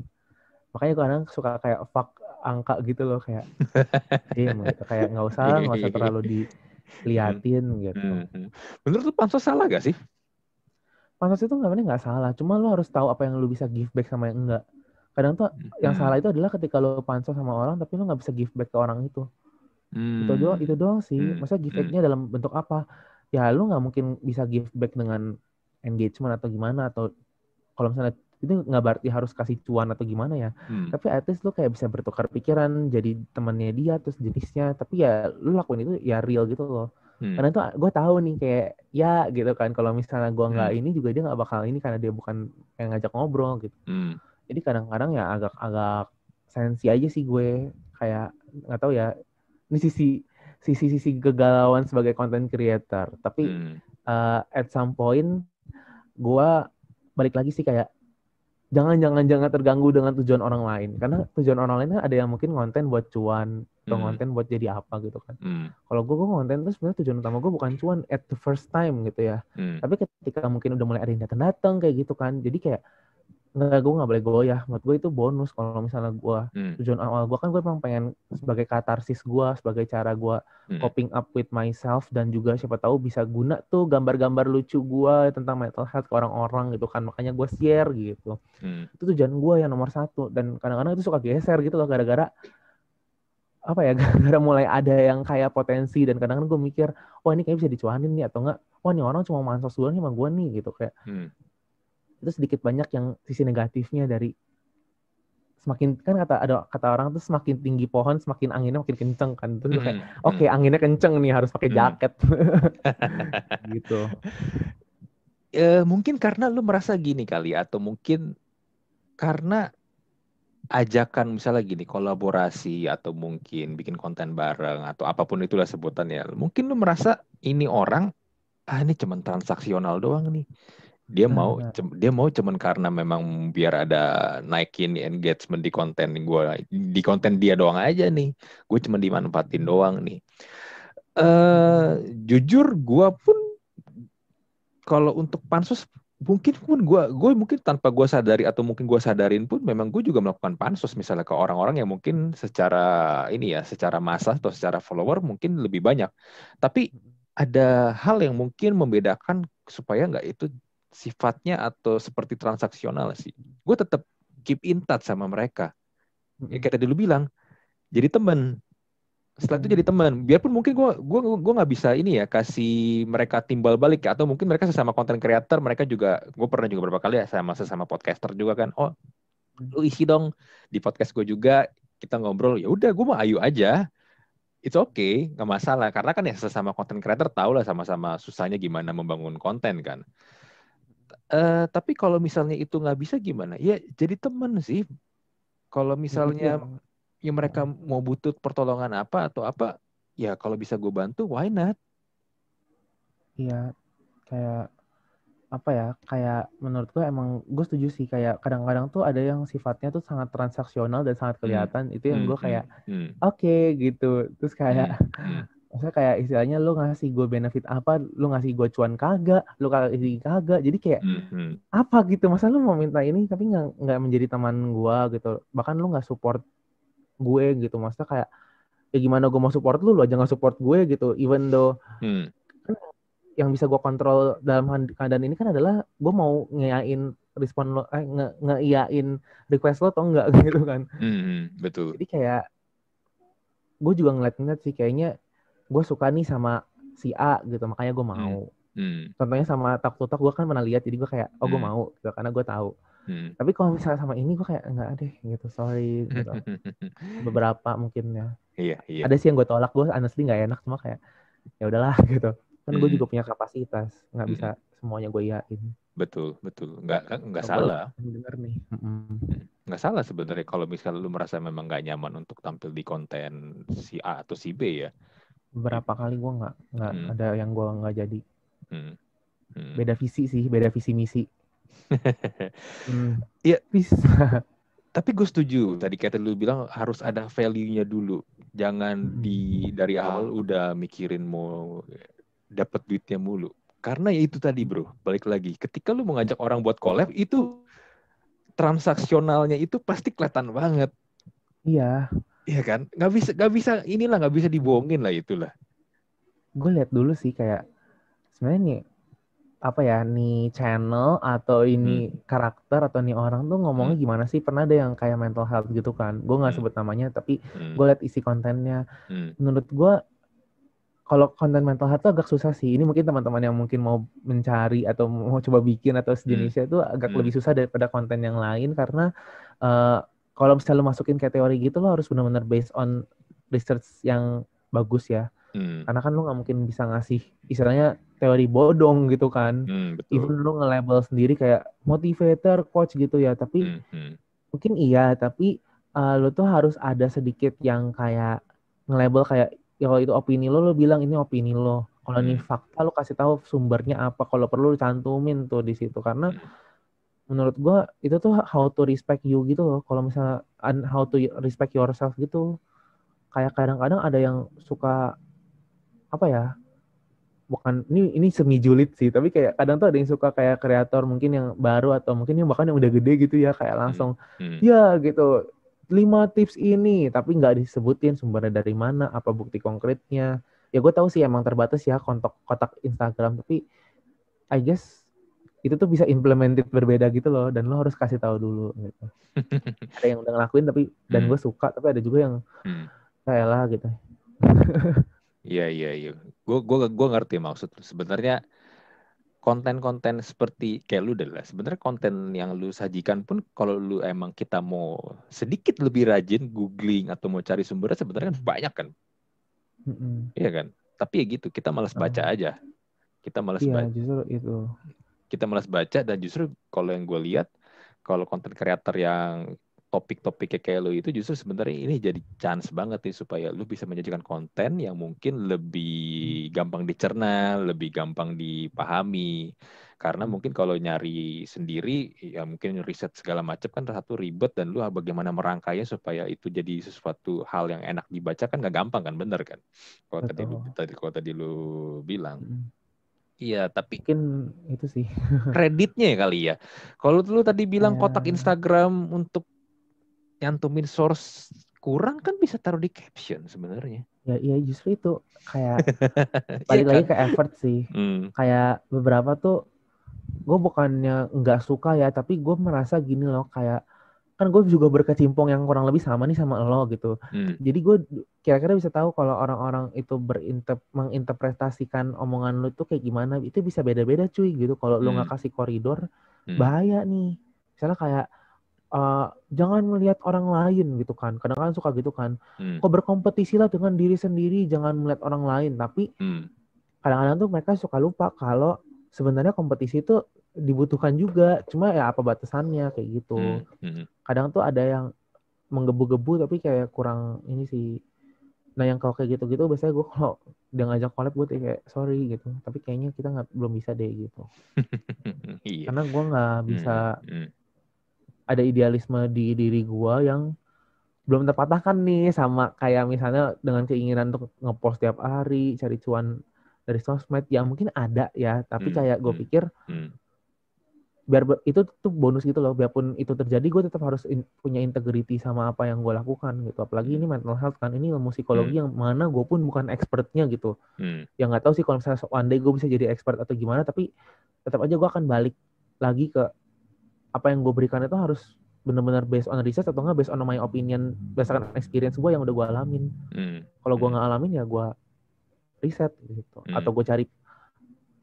makanya gue kadang suka kayak fuck angka gitu loh, kayak gitu, kayak nggak usah terlalu diliatin gitu. Menurut lu pansos salah gak sih? Pansos itu nggak salah, cuma lo harus tahu apa yang lo bisa give back sama yang enggak. Kadang tuh yang salah itu adalah ketika lo pansos sama orang tapi lo nggak bisa give back ke orang itu. Itu doang sih. Maksudnya give back-nya dalam bentuk apa? Ya lo nggak mungkin bisa give back dengan engagement atau gimana, atau kalau misalnya itu nggak berarti harus kasih cuan atau gimana ya. Tapi at least lo kayak bisa bertukar pikiran, jadi temannya dia terus jenisnya. Tapi ya lo lakuin itu ya real gitu loh. Karena tuh gue tahu nih kayak ya gitu kan, kalau misalnya gue nggak ini juga dia nggak bakal ini karena dia bukan kayak ngajak ngobrol gitu. Jadi kadang-kadang ya agak sensi aja sih gue, kayak nggak tahu ya, ini sisi kegalauan sebagai content creator. Tapi at some point gue balik lagi sih kayak jangan terganggu dengan tujuan orang lain, karena tujuan orang lain kan ada yang mungkin konten buat cuan atau konten buat jadi apa gitu kan. Kalau gue konten tuh sebenarnya tujuan utama gue bukan cuan at the first time gitu ya. Tapi ketika mungkin udah mulai ada yang datang kayak gitu kan, jadi kayak gue nggak boleh goyah. Menurut gue itu bonus. Kalau misalnya gue tujuan awal gue kan gue memang pengen sebagai katarsis gue, sebagai cara gue coping up with myself, dan juga siapa tahu bisa guna tuh gambar-gambar lucu gue tentang mental health ke orang-orang gitu kan, makanya gue share gitu. Itu tujuan gue yang nomor satu. Dan kadang-kadang itu suka geser gitu loh, gara-gara apa ya, gara-gara mulai ada yang kayak potensi, dan kadang-kadang gue mikir, wah ini kayak bisa dicuanin nih, atau enggak, wah ini orang cuma mansos doang sama gue nih gitu kayak. Itu sedikit banyak yang sisi negatifnya dari semakin, kan ada kata orang tuh semakin tinggi pohon semakin anginnya makin kenceng kan. Terus kayak oke, anginnya kenceng nih, harus pakai jaket. Gitu. Mungkin karena lu merasa gini kali, atau mungkin karena ajakan misalnya gini, kolaborasi atau mungkin bikin konten bareng atau apapun itulah sebutannya. Mungkin lu merasa ini orang ini cuman transaksional doang nih. Dia mau cuman karena memang biar ada naikin engagement di konten gue, di konten dia doang aja nih. Gue cuman dimanfaatin doang nih. Jujur gue pun kalau untuk pansus mungkin pun gue mungkin tanpa gue sadari atau mungkin gue sadarin pun memang gue juga melakukan pansus misalnya ke orang-orang yang mungkin secara ini ya, secara massa atau secara follower mungkin lebih banyak. Tapi ada hal yang mungkin membedakan supaya nggak itu sifatnya atau seperti transaksional sih. Gue tetap keep in touch sama mereka. Ya kayak tadi lu bilang, jadi teman. Setelah itu jadi teman. Biarpun mungkin gue nggak bisa ini ya kasih mereka timbal balik, atau mungkin mereka sesama content creator, mereka juga, gue pernah juga beberapa kali ya sesama podcaster juga kan. Oh, lu isi dong di podcast gue juga, kita ngobrol. Ya udah, gue mau ayo aja. It's okay, nggak masalah. Karena kan ya sesama content creator tahu lah sama-sama susahnya gimana membangun konten kan. Tapi kalau misalnya itu nggak bisa gimana? Ya jadi teman sih. Kalau misalnya ya mereka mau butuh pertolongan apa atau apa, ya kalau bisa gue bantu, why not? Iya, kayak apa ya, kayak menurut gue emang gue setuju sih, kayak kadang-kadang tuh ada yang sifatnya tuh sangat transaksional dan sangat kelihatan. Itu yang gue kayak oke, gitu. Terus kayak maksudnya kayak istilahnya lu ngasih gue benefit apa, lu ngasih gue cuan kagak, lu kasih kagak, jadi kayak apa gitu, masa lu mau minta ini tapi nggak menjadi teman gue gitu, bahkan lu nggak support gue gitu. Maksudnya kayak ya gimana gue mau support lu aja nggak support gue gitu, even though yang bisa gue kontrol dalam keadaan ini kan adalah gue mau ngiyain respon lo, ngeiyain request lo atau enggak gitu kan. Betul. Jadi kayak gue juga ngeliat sih, kayaknya gue suka nih sama si A gitu, makanya gue mau. Contohnya sama Talk to Talk, gue kan pernah lihat, jadi gue kayak gue mau gitu, karena gue tahu. Tapi kalau misalnya sama ini gue kayak enggak deh gitu, sorry gitu. Beberapa mungkin ya. Iya. Ada sih yang gue tolak, gue honestly nggak enak, cuma kayak ya udahlah gitu. Kan gue juga punya kapasitas, nggak bisa semuanya gue iyain. Betul. Nggak salah. Bener nih. Nggak salah sebenarnya kalau misalnya lu merasa memang nggak nyaman untuk tampil di konten si A atau si B ya. Beberapa kali gue nggak ada yang gue nggak jadi. Beda visi sih, beda visi misi. Iya. Tapi gue setuju tadi kata lu bilang harus ada value-nya dulu. Jangan dari awal udah mikirin mau dapat duitnya mulu. Karena ya itu tadi bro, balik lagi. Ketika lu mau ngajak orang buat collab, itu transaksionalnya itu pasti kelihatan banget. Iya. Iya kan? Nggak bisa dibohongin lah itulah. Gue lihat dulu sih kayak sebenarnya nih apa ya, nih channel atau ini karakter atau nih orang tuh ngomongnya gimana sih. Pernah ada yang kayak mental health gitu kan, gue nggak sebut namanya, tapi gue lihat isi kontennya. Menurut gue kalau konten mental health tuh agak susah sih. Ini mungkin teman-teman yang mungkin mau mencari atau mau coba bikin atau sejenisnya itu agak lebih susah daripada konten yang lain, karena kalau misalnya lo masukin kayak teori gitu, lo harus benar-benar based on research yang bagus ya. Karena kan lu nggak mungkin bisa ngasih istilahnya teori bodong gitu kan. Betul. Even lu nge-label sendiri kayak motivator, coach gitu ya. Tapi mungkin iya, tapi lu tuh harus ada sedikit yang kayak nge-label kayak ya kalau itu opini lo bilang ini opini lo. Kalau ini fakta lu kasih tahu sumbernya apa. Kalau perlu lu cantumin tuh di situ karena menurut gue itu tuh how to respect you gitu loh. Kalau misalnya how to respect yourself gitu. Kayak kadang-kadang ada yang suka apa ya? Bukan ini semi julid sih, tapi kayak kadang tuh ada yang suka kayak kreator mungkin yang baru atau mungkin yang bahkan yang udah gede gitu ya kayak langsung ya gitu 5 tips ini tapi nggak disebutin sumbernya dari mana, apa bukti konkretnya. Ya gue tahu sih emang terbatas ya kotak Instagram, tapi I guess itu tuh bisa implemented berbeda gitu loh dan lo harus kasih tahu dulu gitu. Ada yang udah ngelakuin tapi dan gue suka, tapi ada juga yang kayak lah gitu. Iya. Gue ngerti maksud lu. Sebenarnya konten-konten seperti kayak lu dah lah. Sebenarnya konten yang lu sajikan pun kalau lu emang kita mau sedikit lebih rajin googling atau mau cari sumbernya sebenarnya kan banyak kan. Iya kan? Tapi ya gitu, kita malas baca aja. Kita malas baca. Justru itu. Kita malas baca dan justru kalau yang gue lihat kalau konten kreator yang topik-topiknya kayak lo itu justru sebenarnya ini jadi chance banget nih supaya lo bisa menyajikan konten yang mungkin lebih gampang dicerna, lebih gampang dipahami. Karena mungkin kalau nyari sendiri, ya mungkin riset segala macam kan satu ribet dan lu bagaimana merangkainya supaya itu jadi sesuatu hal yang enak dibaca kan nggak gampang kan, bener kan? Kalau tadi lu bilang. Iya, tapi mungkin itu sih kreditnya ya kali ya. Kalau lu tadi bilang kotak Instagram untuk nyantumin source kurang kan bisa taruh di caption sebenarnya. Ya iya justru itu kayak balik lagi ke effort sih. Kayak beberapa tuh gue bukannya nggak suka ya, tapi gue merasa gini loh kayak kan gue juga berkecimpung yang kurang lebih sama nih sama lo gitu. Jadi gue kira-kira bisa tahu kalau orang-orang itu menginterpretasikan omongan lo tuh kayak gimana. Itu bisa beda-beda cuy gitu. Kalau lo nggak kasih koridor, bahaya nih. Misalnya kayak jangan melihat orang lain gitu kan. Kadang-kadang suka gitu kan. Kok berkompetisilah dengan diri sendiri, jangan melihat orang lain. Tapi kadang-kadang tuh mereka suka lupa kalau sebenarnya kompetisi itu dibutuhkan juga, cuma ya apa batasannya kayak gitu. Kadang tuh ada yang menggebu-gebu tapi kayak kurang ini sih. Nah yang kalau kayak gitu-gitu biasanya gue kalau dia ngajak collab gue kayak sorry gitu, tapi kayaknya kita belum bisa deh gitu. Karena gue nggak bisa ada idealisme di diri gue yang belum terpatahkan nih sama kayak misalnya dengan keinginan untuk ngepost tiap hari, cari cuan dari sosmed yang mungkin ada ya, tapi kayak gue pikir biar itu tuh bonus gitu loh, biarpun itu terjadi gue tetap harus punya integrity sama apa yang gue lakukan gitu. Apalagi ini mental health kan, ini ilmu psikologi yang mana gue pun bukan expertnya gitu. Yang nggak tahu sih kalau misalnya one day gue bisa jadi expert atau gimana, tapi tetap aja gue akan balik lagi ke apa yang gue berikan itu harus benar-benar based on research atau nggak based on my opinion berdasarkan experience gue yang udah gue alamin. Kalau gue nggak alamin ya gue riset gitu, atau gue cari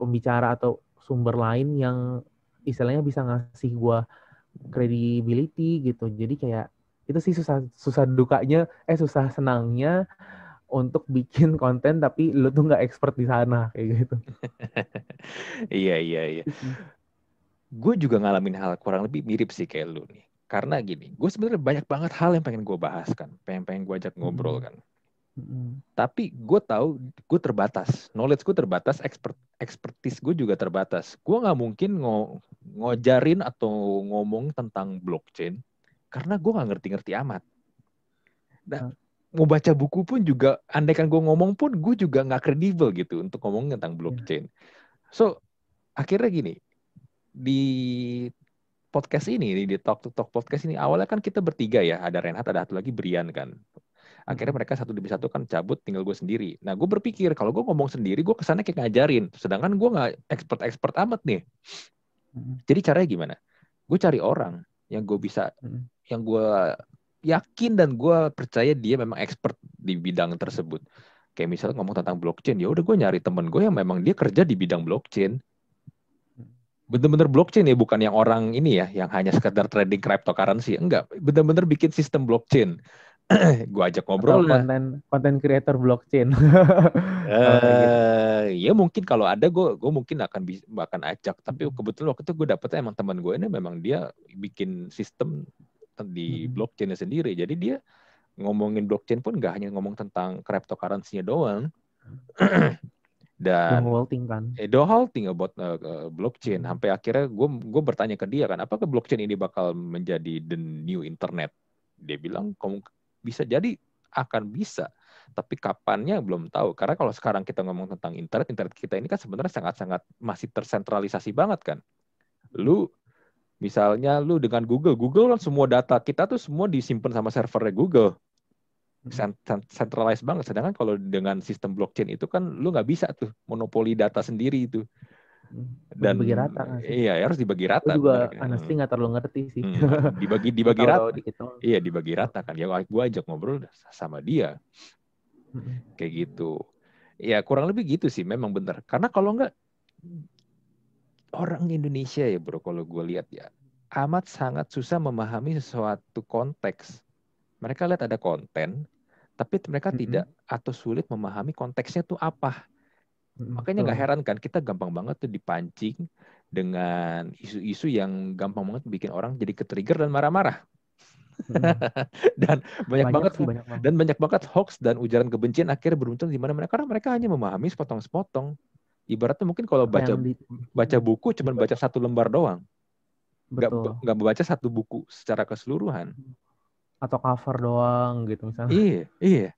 pembicara atau sumber lain yang istilahnya bisa ngasih gue credibility gitu. Jadi kayak itu sih susah dukanya, susah senangnya untuk bikin konten tapi lu tuh nggak expert di sana kayak gitu. Iya. Gue juga ngalamin hal kurang lebih mirip sih kayak lu nih. Karena gini, gue sebenarnya banyak banget hal yang pengen gue bahas kan, pengen gue ajak ngobrol kan. Tapi gue tahu gue terbatas, knowledge gue terbatas, expertise gue juga terbatas. Gue nggak mungkin ngojarin atau ngomong tentang blockchain karena gue nggak ngerti-ngerti amat. Nah, mau baca buku pun juga, andaikan gue ngomong pun gue juga nggak kredibel gitu untuk ngomong tentang blockchain. So akhirnya gini, di podcast ini, di Talk to Talk podcast ini, awalnya kan kita bertiga ya, ada Renhat, ada satu lagi Brian kan. Akhirnya mereka satu demi satu kan cabut, tinggal gue sendiri. Nah gue berpikir kalau gue ngomong sendiri, gue kesannya kayak ngajarin. Sedangkan gue nggak expert amat nih. Jadi caranya gimana? Gue cari orang yang gue bisa, yang gue yakin dan gue percaya dia memang expert di bidang tersebut. Kayak misalnya ngomong tentang blockchain, ya udah gue nyari temen gue yang memang dia kerja di bidang blockchain. Bener-bener blockchain ya, bukan yang orang ini ya, yang hanya sekedar trading cryptocurrency. Enggak, bener-bener bikin sistem blockchain. gue ajak Atau ngobrol lah. konten creator blockchain. Kalau kayak gitu. Ya mungkin kalau ada gue mungkin akan ajak. Tapi kebetulan waktu itu gue dapetnya emang teman gue ini memang dia bikin sistem di blockchainnya sendiri. Jadi dia ngomongin blockchain pun nggak hanya ngomong tentang cryptocurrency-nya doang. Dan The whole thing kan. the whole thing about blockchain. Sampai akhirnya gue bertanya ke dia kan, apakah blockchain ini bakal menjadi the new internet? Dia bilang bisa jadi akan bisa, tapi kapannya belum tahu. Karena kalau sekarang kita ngomong tentang internet kita ini kan sebenarnya sangat-sangat masih tersentralisasi banget kan. Misalnya lu dengan Google kan semua data kita tuh semua disimpan sama servernya Google. Centralized banget. Sedangkan kalau dengan sistem blockchain itu kan lu nggak bisa tuh monopoli data sendiri itu. Dan dibagi rata kan sih. Iya, harus dibagi rata. Gue juga honestly nggak terlalu ngerti sih. Dibagi rata. Iya, dibagi rata kan. Ya gue ajak ngobrol sama dia. Kayak gitu. Ya kurang lebih gitu sih, memang benar. Karena kalau nggak, orang Indonesia ya bro, kalau gue lihat ya, amat sangat susah memahami sesuatu konteks. Mereka lihat ada konten, tapi mereka tidak atau sulit memahami konteksnya tuh apa. Makanya nggak heran kan, kita gampang banget tuh dipancing dengan isu-isu yang gampang banget bikin orang jadi ke-trigger dan marah-marah. Dan banyak banget hoax dan ujaran kebencian akhirnya bermuncul di mana karena mereka hanya memahami sepotong-sepotong. Ibaratnya mungkin kalau baca buku cuma baca satu lembar doang. Nggak baca satu buku secara keseluruhan. Atau cover doang gitu misalnya. Iya.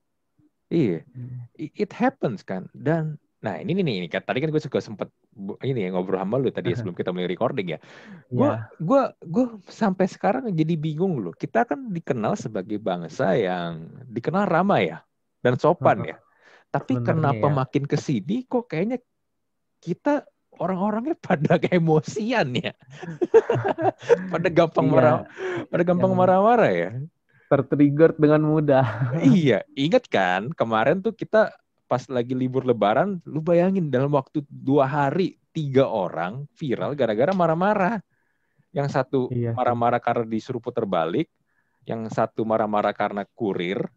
It happens kan. Dan nah ini nih tadi kan gue juga sempat ini ya ngobrol sama lu tadi sebelum kita mulai recording ya. Gue sampai sekarang jadi bingung loh. Kita kan dikenal sebagai bangsa yang dikenal ramah ya dan sopan ya. Tapi kenapa makin kesini kok kayaknya kita orang-orangnya pada emosian ya. pada gampang marah-marah ya. Tertrigger dengan mudah. Iya, ingat kan kemarin tuh kita pas lagi libur lebaran, lu bayangin dalam waktu 2 hari 3 orang viral gara-gara marah-marah. Yang satu marah-marah karena disuruh putar balik, yang satu marah-marah karena kurir,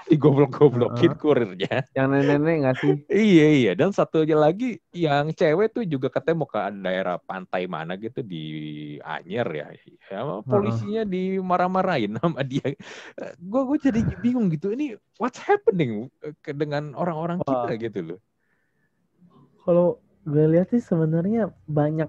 digoblok-goblokin kurirnya. Yang nenek-nenek nggak sih? Iya. Dan satunya lagi yang cewek tuh juga katanya mau ke daerah pantai mana gitu di Anyer ya. Polisinya dimarah-marahin sama dia. Gue jadi bingung gitu. Ini what's happening dengan orang-orang kita gitu loh. Kalau gue lihat sih sebenarnya banyak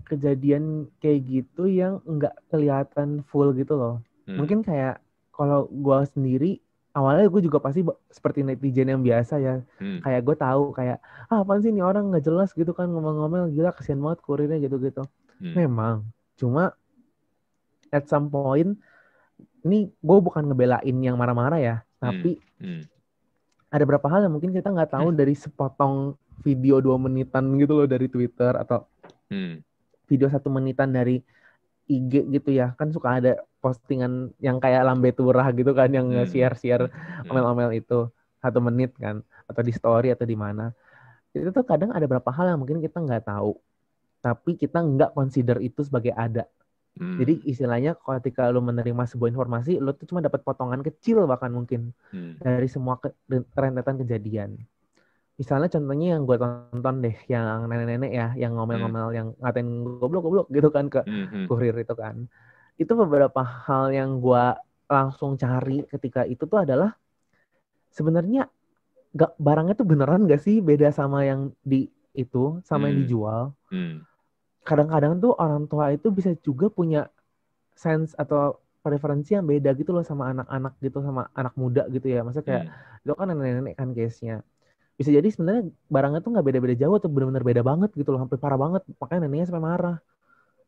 kejadian kayak gitu yang nggak kelihatan full gitu loh. Mungkin kayak kalau gue sendiri awalnya gue juga pasti seperti netizen yang biasa ya. Kayak gue tahu kayak apaan sih nih orang nggak jelas gitu kan ngomel-ngomel, gila kasihan banget kurirnya gitu-gitu. Memang cuma at some point ini gue bukan ngebelain yang marah-marah ya, tapi ada beberapa hal yang mungkin kita nggak tahu dari sepotong video 2 menitan gitu loh dari Twitter atau video 1 menitan dari IG gitu ya. Kan suka ada postingan yang kayak lambe turah gitu kan yang share omel-omel itu 1 menit kan. Atau di story atau di mana. Itu tuh kadang ada beberapa hal yang mungkin kita nggak tahu. Tapi kita nggak consider itu sebagai ada. Jadi istilahnya ketika lu menerima sebuah informasi, lu tuh cuma dapat potongan kecil bahkan mungkin dari semua rentetan kejadian. Misalnya contohnya yang gue tonton deh, yang nenek-nenek ya, yang ngomel-ngomel, yang ngatain goblok-goblok gitu kan ke kurir itu kan. Itu beberapa hal yang gue langsung cari ketika itu tuh adalah sebenarnya barangnya tuh beneran gak sih beda sama yang sama yang dijual. Kadang-kadang tuh orang tua itu bisa juga punya sense atau preferensi yang beda gitu loh sama anak-anak gitu, sama anak muda gitu ya. Maksudnya kayak itu kan nenek-nenek kan case-nya. Bisa jadi sebenarnya barangnya tuh nggak beda-beda jauh atau benar-benar beda banget gitu loh, sampai parah banget, makanya neneknya sampai marah.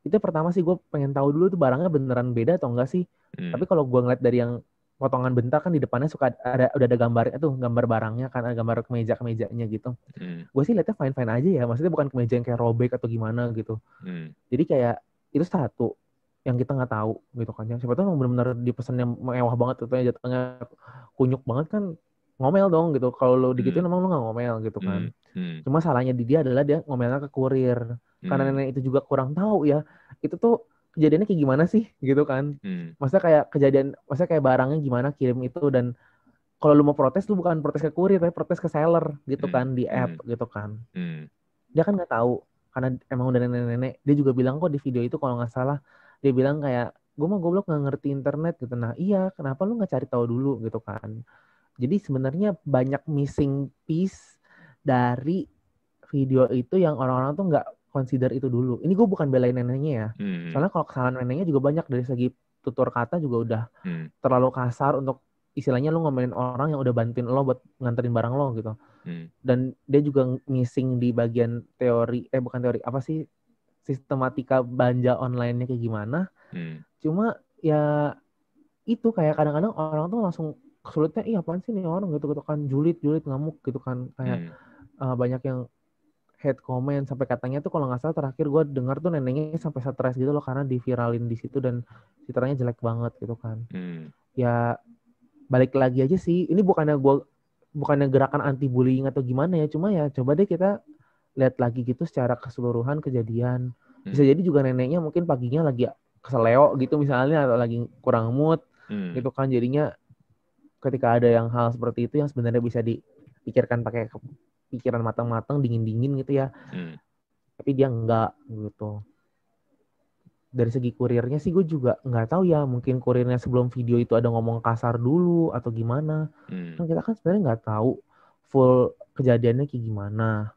Itu pertama sih gue pengen tahu dulu tuh barangnya beneran beda atau enggak sih. Tapi kalau gue ngeliat dari yang potongan bentar kan di depannya suka udah ada gambarnya tuh, gambar barangnya kan, ada gambar kemejanya gitu. Gue sih liatnya fine aja ya, maksudnya bukan kemeja yang kayak robek atau gimana gitu. Jadi kayak itu satu yang kita nggak tahu gitu kan. Siapa tahu benar-benar dipesan yang mewah banget atau jatuhnya kunyuk banget kan, ngomel dong gitu. Kalau lo digituin emang lo gak ngomel gitu kan. Cuma salahnya di dia adalah dia ngomelnya ke kurir. Karena nenek itu juga kurang tahu ya. Itu tuh kejadiannya kayak gimana sih gitu kan. Maksudnya kayak maksudnya kayak barangnya gimana kirim itu, dan kalau lu mau protes lu bukan protes ke kurir tapi protes ke seller gitu kan di app gitu kan. Dia kan nggak tahu karena emang udah nenek-nenek. Dia juga bilang kok di video itu kalau nggak salah, dia bilang kayak gue mah goblok nggak ngerti internet gitu. Nah iya, kenapa lu nggak cari tahu dulu gitu kan. Jadi sebenarnya banyak missing piece dari video itu yang orang-orang tuh nggak consider itu dulu. Ini gue bukan belain neneknya ya. Soalnya kalau kesalahan neneknya juga banyak dari segi tutur kata juga udah terlalu kasar untuk istilahnya lu ngomelin orang yang udah bantuin lo buat nganterin barang lo gitu. Dan dia juga missing di bagian teori, bukan teori, apa sih, sistematika belanja online-nya kayak gimana. Cuma ya itu kayak kadang-kadang orang tuh langsung kesulitnya, iya apaan sih nih orang gitu kan, julid ngamuk gitu kan, kayak banyak yang hate comment sampai katanya tuh kalau nggak salah terakhir gue dengar tuh neneknya sampai stres gitu loh karena diviralin di situ dan citranya jelek banget gitu kan. Ya balik lagi aja sih, ini bukannya gerakan anti bullying atau gimana ya, cuma ya coba deh kita lihat lagi gitu secara keseluruhan kejadian. Bisa jadi juga neneknya mungkin paginya lagi keseleo gitu misalnya, atau lagi kurang mood gitu kan, jadinya ketika ada yang hal seperti itu yang sebenarnya bisa dipikirkan pakai pikiran matang-matang, dingin-dingin gitu ya, tapi dia enggak gitu. Dari segi kurirnya sih gue juga nggak tahu ya, mungkin kurirnya sebelum video itu ada ngomong kasar dulu atau gimana. Kan kita kan sebenarnya nggak tahu full kejadiannya kayak gimana.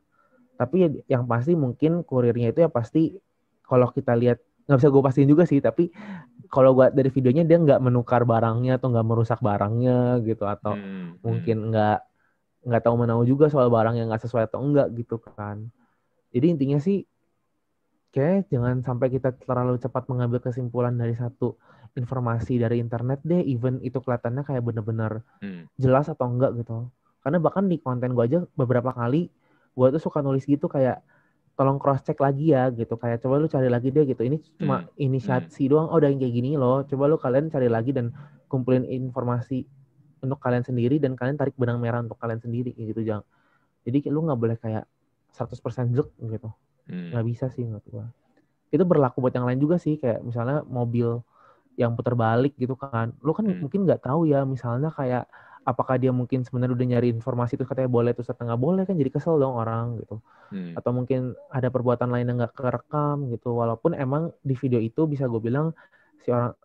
Tapi ya, yang pasti mungkin kurirnya itu ya pasti kalau kita lihat, nggak bisa gue pastiin juga sih, tapi kalau gue dari videonya dia nggak menukar barangnya atau nggak merusak barangnya gitu, atau mungkin nggak tahu menahu juga soal barang yang nggak sesuai atau enggak gitu kan. Jadi intinya sih kayak jangan sampai kita terlalu cepat mengambil kesimpulan dari satu informasi dari internet deh, even itu kelihatannya kayak bener-bener jelas atau enggak gitu. Karena bahkan di konten gue aja beberapa kali gue tuh suka nulis gitu kayak tolong cross check lagi ya gitu, kayak coba lu cari lagi deh gitu, ini cuma inisiasi doang, oh udah yang kayak gini loh, coba lu kalian cari lagi dan kumpulin informasi untuk kalian sendiri dan kalian tarik benang merah untuk kalian sendiri gitu. Jangan, jadi lu nggak boleh kayak 100% jek gitu, nggak bisa sih menurut gue. Itu berlaku buat yang lain juga sih, kayak misalnya mobil yang putar balik gitu kan, lu kan mungkin nggak tahu ya, misalnya kayak apakah dia mungkin sebenarnya udah nyari informasi terus katanya boleh terus ternyata nggak boleh, kan jadi kesel dong orang gitu. Atau mungkin ada perbuatan lain yang nggak kerekam gitu, walaupun emang di video itu bisa gue bilang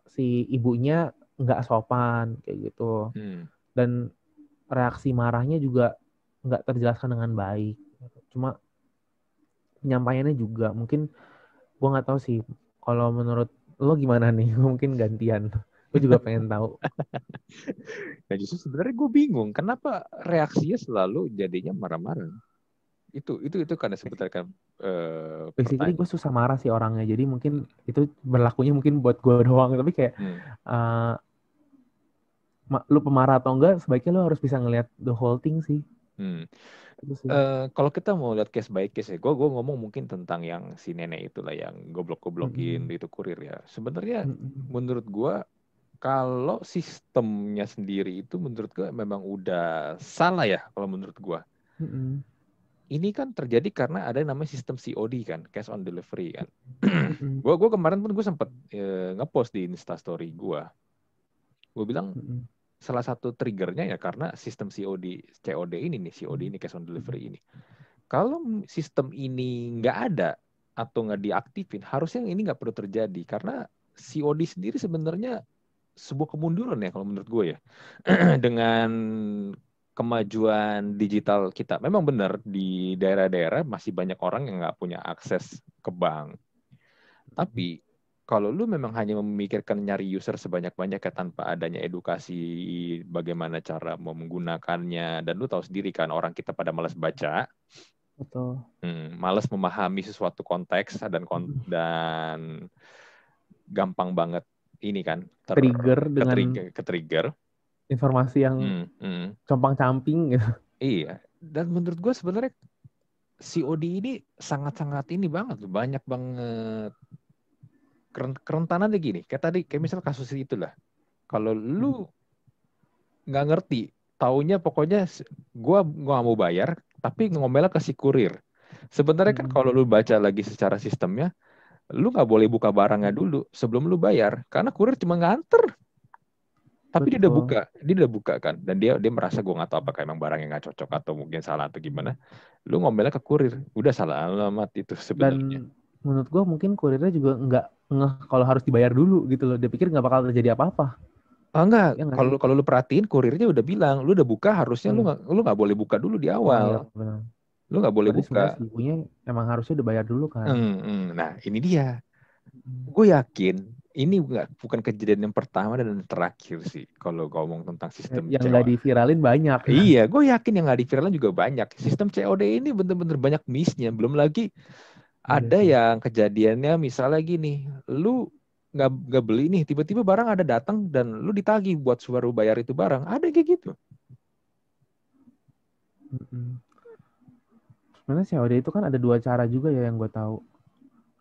si ibunya nggak sopan kayak gitu, dan reaksi marahnya juga nggak terjelaskan dengan baik. Cuma penyampaiannya juga mungkin gue nggak tahu sih, kalau menurut lo gimana nih? Mungkin gantian, gue juga pengen tahu. Nah justru sebenarnya gue bingung kenapa reaksinya selalu jadinya marah-marah. Itu karena sebenarnya kan basically gue susah marah sih orangnya, jadi mungkin itu berlakunya mungkin buat gue doang, tapi kayak lu pemarah atau enggak sebaiknya lu harus bisa ngelihat the whole thing sih. Kalau kita mau lihat case by case ya, gue ngomong mungkin tentang yang si nenek itulah yang goblok-goblokin itu kurir ya. Sebenarnya menurut gue kalau sistemnya sendiri itu menurut gue memang udah salah ya kalau menurut gue. Ini kan terjadi karena ada yang namanya sistem COD kan, cash on delivery kan. Gue kemarin pun gue sempat ngepost di Instastory gue. Gue bilang salah satu triggernya ya karena sistem COD ini nih, COD ini cash on delivery ini. Kalau sistem ini nggak ada atau nggak diaktifin, harusnya ini nggak perlu terjadi karena COD sendiri sebenarnya sebuah kemunduran ya kalau menurut gue ya. Dengan kemajuan digital kita, memang benar di daerah-daerah masih banyak orang yang nggak punya akses ke bank. Tapi kalau lu memang hanya memikirkan nyari user sebanyak-banyaknya tanpa adanya edukasi bagaimana cara mau menggunakannya, dan lu tahu sendiri kan orang kita pada malas baca, betul, malas memahami sesuatu konteks dan gampang banget ini kan ke-trigger informasi yang compang-camping gitu. Iya, dan menurut gue sebenarnya COD ini sangat-sangat ini banget, banyak banget kerentanannya gini. Kayak misal kasus itulah. Kalau lu nggak ngerti, taunya pokoknya gue nggak mau bayar, tapi ngomelnya ke si kurir. Sebenarnya kan kalau lu baca lagi secara sistemnya, lu nggak boleh buka barangnya dulu sebelum lu bayar, karena kurir cuma nganter. Tapi Betul. dia udah buka kan, dan dia merasa gue nggak tahu apakah emang barangnya nggak cocok atau mungkin salah atau gimana. Lu ngomelnya ke kurir, udah salah alamat itu sebenarnya. Dan menurut gue mungkin kurirnya juga nggak ngeh kalau harus dibayar dulu gitu loh. Dia pikir nggak bakal terjadi apa-apa. Ah enggak, Ya nggak sih? kalau lu perhatiin kurirnya udah bilang, lu udah buka harusnya Oh ya. lu nggak boleh buka dulu di Oh awal, iya benar. lu nggak boleh Berarti buka. sebenarnya si ibunya emang harusnya udah bayar dulu kan. Nah ini dia, gue yakin ini bukan kejadian yang pertama dan yang terakhir sih kalau ngomong tentang sistem Yang nggak COD. diviralin banyak. Iya, gue yakin yang nggak di-viralin juga banyak. Sistem COD ini bener-bener banyak miss-nya. Belum lagi Iya ada sih. yang kejadiannya misalnya gini, lu nggak beli nih, tiba-tiba barang ada datang dan lu ditagih buat suruh bayar itu barang. Ada kayak gitu. Mm-mm. Sebenarnya COD itu kan ada dua cara juga ya yang gue tahu.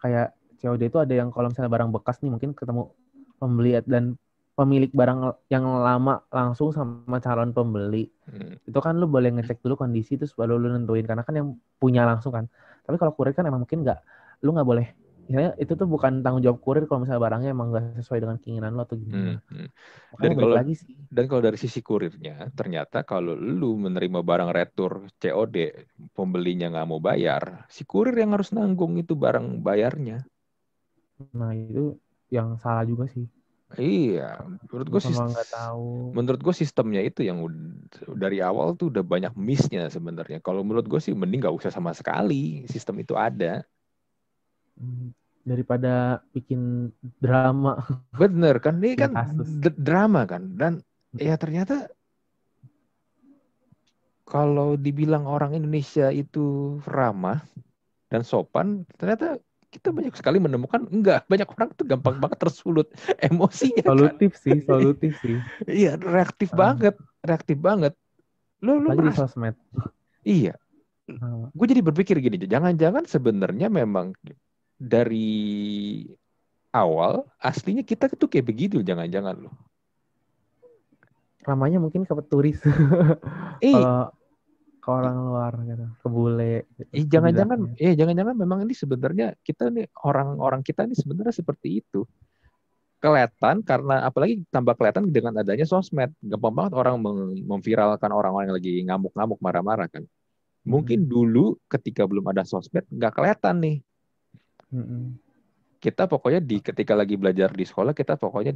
Kayak COD itu ada yang kalau misalnya barang bekas nih mungkin ketemu pembeli dan pemilik barang yang lama langsung sama calon pembeli. Itu kan lu boleh ngecek dulu kondisi terus baru lu nentuin karena kan yang punya langsung kan. Tapi kalau kurir kan emang mungkin lu nggak boleh. Misalnya itu tuh bukan tanggung jawab kurir kalau misalnya barangnya emang nggak sesuai dengan keinginan lo atau gimana. Dan Makanya balik kalau lagi sih. dari sisi kurirnya, ternyata kalau lu menerima barang retur COD, pembelinya nggak mau bayar, si kurir yang harus nanggung itu barang bayarnya. Nah itu yang salah juga sih. Iya, menurut gue Sama nggak tahu. sistemnya itu yang dari awal tuh udah banyak miss-nya sebenarnya. Kalau menurut gue sih mending nggak usah sama sekali sistem itu ada. Daripada bikin drama, Bener kan, ini bikin kan kasus. drama kan, dan ya ternyata kalau dibilang orang Indonesia itu ramah dan sopan, ternyata kita banyak sekali menemukan enggak, banyak orang tuh gampang banget tersulut emosinya kan. Solutif sih. Iya, reaktif banget, reaktif banget. Lu Apalagi di merasa, sosmed. iya. Gue jadi berpikir gini, jangan-jangan sebenarnya memang dari awal aslinya kita tuh kayak begitu, jangan-jangan loh. Ramanya mungkin ke turis. Eh, Kalau ke orang luar gitu, ke bule gitu, jangan-jangan, dibilangnya. jangan-jangan memang ini sebenarnya kita nih orang-orang kita ini sebenarnya seperti itu. Kelihatan karena apalagi tambah kelihatan dengan adanya sosmed, gampang banget orang memviralkan orang-orang yang lagi ngamuk-ngamuk, marah-marah kan. Mm-mm. Mungkin dulu ketika belum ada sosmed nggak kelihatan nih. Mm-mm. Kita pokoknya ketika lagi belajar di sekolah kita pokoknya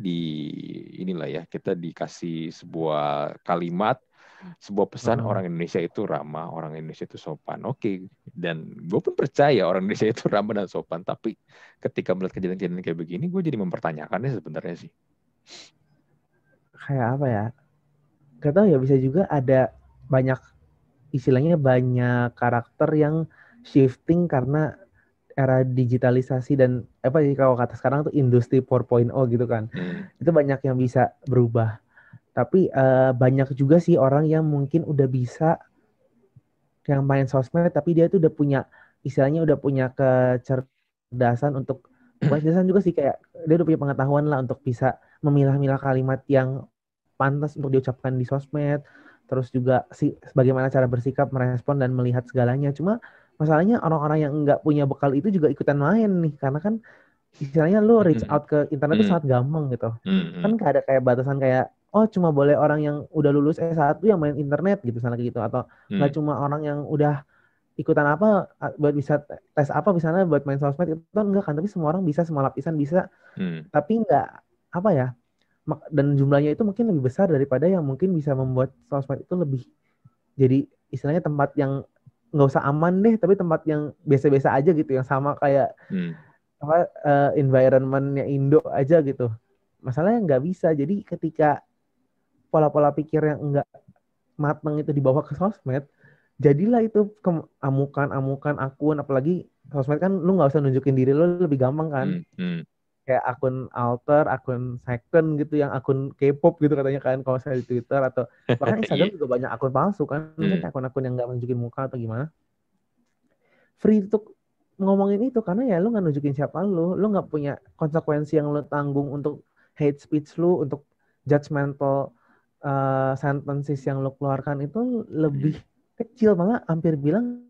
inilah ya, kita dikasih sebuah kalimat, sebuah pesan, Uh-uh. orang Indonesia itu ramah, orang Indonesia itu sopan. Oke, dan gue pun percaya orang Indonesia itu ramah dan sopan. Tapi ketika melihat kejadian-kejadian kayak begini, gue jadi mempertanyakannya sebenarnya sih. Kayak apa ya? Gak tau ya, bisa juga ada banyak, istilahnya banyak karakter yang shifting karena era digitalisasi dan apa sih kalau kata sekarang tuh industri 4.0 gitu kan. Itu banyak yang bisa berubah. Tapi banyak juga sih orang yang mungkin udah bisa yang main sosmed tapi dia tuh udah punya, istilahnya udah punya kecerdasan untuk, bukan kecerdasan juga sih, kayak dia udah punya pengetahuan lah untuk bisa memilah-milah kalimat yang pantas untuk diucapkan di sosmed, terus juga bagaimana cara bersikap, merespon dan melihat segalanya. Cuma masalahnya orang-orang yang nggak punya bekal itu juga ikutan main nih, karena kan istilahnya lu reach out ke internet itu sangat gampang gitu. Kan gak ada kayak batasan kayak, oh cuma boleh orang yang udah lulus S1 yang main internet gitu, misalnya gitu. Atau nggak cuma orang yang udah ikutan apa buat bisa tes apa misalnya buat main sosmed itu kan enggak kan, tapi semua orang bisa, semua lapisan bisa. Tapi nggak apa ya, dan jumlahnya itu mungkin lebih besar daripada yang mungkin bisa membuat sosmed itu lebih jadi istilahnya tempat yang nggak usah aman deh, tapi tempat yang biasa-biasa aja gitu, yang sama kayak apa environmentnya Indo aja gitu. Masalahnya nggak bisa. Jadi ketika pola-pola pikir yang enggak matang itu dibawa ke sosmed, jadilah itu amukan-amukan akun. Apalagi sosmed kan lu nggak usah nunjukin diri lu, lebih gampang kan, kayak akun alter, akun second gitu, yang akun K-pop gitu katanya kan kalau saya di Twitter, atau bahkan Instagram juga banyak akun palsu kan, maksudnya akun-akun yang nggak nunjukin muka atau gimana. Free untuk ngomongin itu karena ya lu nggak nunjukin siapa lu nggak punya konsekuensi yang lu tanggung untuk hate speech lu, untuk judgmental sentences yang lu keluarkan itu lebih kecil, malah hampir bilang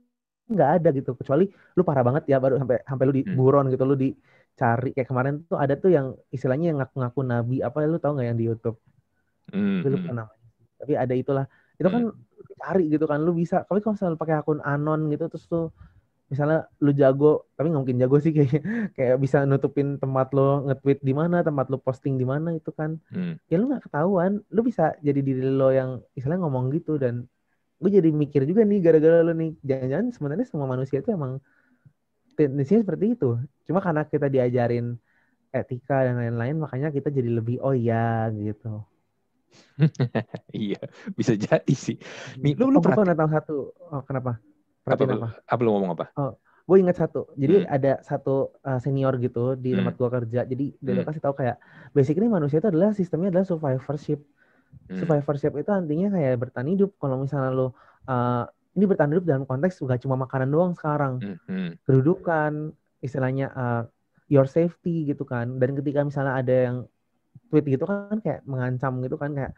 nggak ada gitu, kecuali lu parah banget ya baru sampai lu di buron gitu, lu cari kayak kemarin tuh ada tuh yang istilahnya yang ngaku-ngaku nabi apa, lu tau nggak yang di YouTube? Gue lupa Hmm. namanya. Tapi ada itulah. Itu kan Hmm. cari gitu kan, lu bisa. Tapi kalau misalnya pakai akun anon gitu terus tuh misalnya lu jago, tapi nggak mungkin jago sih kayak kayak bisa nutupin tempat lo nge-tweet di mana, tempat lo posting di mana itu kan. Hmm. Ya lu nggak ketahuan, lu bisa jadi diri lo yang istilahnya ngomong gitu. Dan gue jadi mikir juga nih gara-gara lu nih, jangan-jangan sebenarnya semua manusia itu emang tendensinya seperti itu. Cuma karena kita diajarin etika dan lain-lain, makanya kita jadi lebih oh ya gitu. Iya, bisa jadi sih. Nih, Gitu. lu Oh, gue perhati pernah tahu satu. Oh, kenapa? apa Perhatiin apa? apa lu ngomong apa? Oh, gue ingat satu. Jadi Hmm. ada satu senior gitu di tempat Hmm. gue kerja. Jadi dia tuh Hmm. kasih tahu kayak basically manusia itu adalah sistemnya adalah survivorship. Hmm. Survivorship itu artinya kayak bertahan hidup. Kalau misalnya lo ini bertahan hidup dalam konteks gak cuma makanan doang sekarang, Hmm. Hmm. kedudukan, istilahnya your safety gitu kan. Dan ketika misalnya ada yang tweet gitu kan kayak mengancam gitu kan, kayak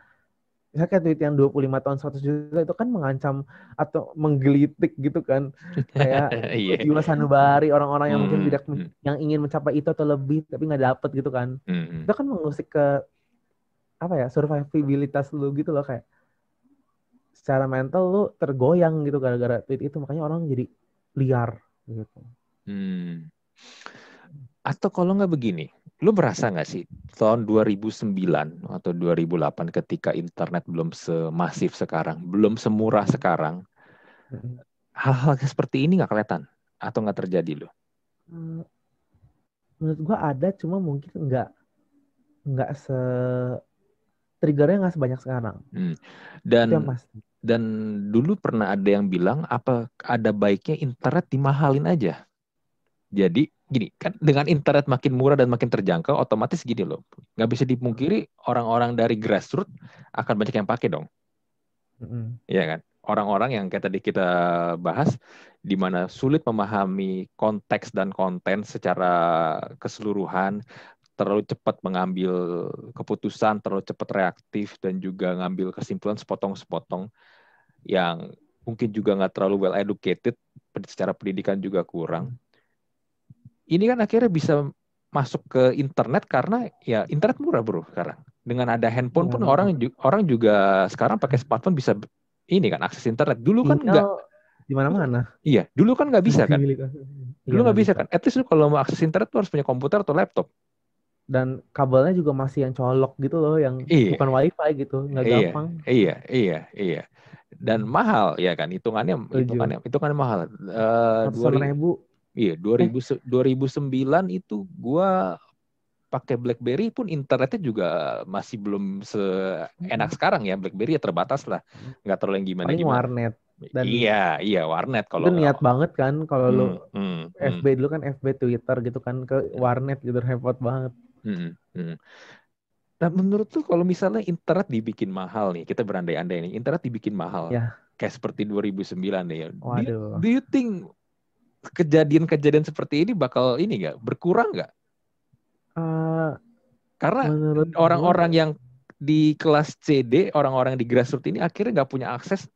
misalnya kayak tweet yang 25 tahun 100 juta itu kan mengancam atau menggelitik gitu kan, kayak Iya. jiwa sanubari orang-orang yang mungkin Hmm. tidak yang ingin mencapai itu atau lebih tapi nggak dapet gitu kan. Hmm. Itu kan mengusik ke apa ya, survivabilitas lu gitu loh, kayak secara mental lu tergoyang gitu gara-gara tweet itu, makanya orang jadi liar gitu. Hmm. Atau kalau nggak begini, lu berasa nggak sih tahun 2009 atau 2008 ketika internet belum semasif sekarang, belum semurah sekarang, hal-hal seperti ini nggak kelihatan atau nggak terjadi lo? Menurut gua ada, cuma mungkin nggak se triggernya nggak sebanyak sekarang. Hmm. Itu yang Dan pasti. dan dulu pernah ada yang bilang apa ada baiknya internet dimahalin aja. Jadi gini kan dengan internet makin murah dan makin terjangkau, otomatis gini loh, nggak bisa dipungkiri orang-orang dari grassroots akan banyak yang pakai dong. Mm-mm. Iya kan? Orang-orang yang kayak tadi kita bahas, di mana sulit memahami konteks dan konten secara keseluruhan, terlalu cepat mengambil keputusan, terlalu cepat reaktif, dan juga ngambil kesimpulan sepotong-sepotong yang mungkin juga nggak terlalu well educated, secara pendidikan juga kurang. Ini kan akhirnya bisa masuk ke internet karena ya internet murah bro sekarang. Dengan ada handphone Ya, pun orang juga sekarang pakai smartphone bisa ini kan akses internet. Dulu kan nggak, sinyal di mana-mana. iya dulu kan nggak bisa kan. Fleksibilitas. Dulu Iya nggak nggak bisa bisa. kan. At least lu kalau mau akses internet lu harus punya komputer atau laptop. Dan kabelnya juga masih yang colok gitu loh, yang Iya, bukan wifi gitu, nggak iya, gampang. iya, iya, iya. Dan mahal ya kan, hitungannya Tujuh. hitungannya mahal. Dua Ratusan ribu. iya, Eh, 2009 itu gua pakai BlackBerry pun internetnya juga masih belum seenak sekarang ya. BlackBerry ya terbatas lah, nggak terlalu yang paling gimana-gimana. warnet. Dan Iya, iya warnet kalau itu nggak. niat banget kan kalau lu Hmm, hmm, hmm, FB dulu kan, FB Twitter gitu kan, ke warnet gitu repot banget. hmm, hmm. Nah, menurut tuh kalau misalnya internet dibikin mahal nih, kita berandai-andai nih, internet dibikin mahal, Ya, kayak seperti 2009 nih ya. waduh. Do you think kejadian-kejadian seperti ini bakal ini nggak berkurang nggak? Eh, Karena menurut gue orang-orang yang di kelas CD, orang-orang di grassroots ini akhirnya nggak punya akses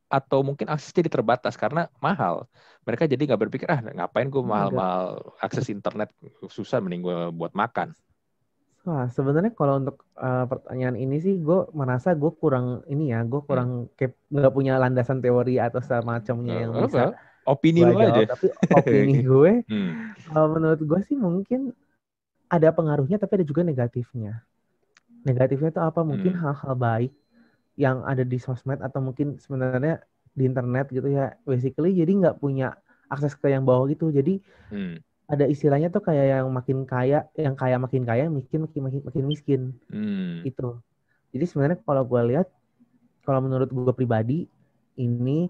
atau mungkin aksesnya jadi terbatas karena mahal. Mereka jadi nggak berpikir, ngapain gue enggak. mahal-mahal akses internet, susah mending gue buat makan. Wah, sebenarnya kalau untuk pertanyaan ini sih gue merasa gue kurang ini ya, gue Hmm. kurang nggak punya landasan teori atau semacamnya yang bisa Apa? Opini gue lu jawab. aja. Tapi opini gue, Hmm. menurut gue sih mungkin ada pengaruhnya tapi ada juga negatifnya. Negatifnya itu apa? Mungkin Hmm. hal-hal baik yang ada di sosmed atau mungkin sebenarnya di internet gitu ya. Basically jadi nggak punya akses ke yang bawah gitu. Jadi ada istilahnya tuh kayak yang makin kaya, yang kaya makin kaya, miskin makin miskin. Gitu. Jadi sebenarnya kalau gue lihat, kalau menurut gue pribadi, ini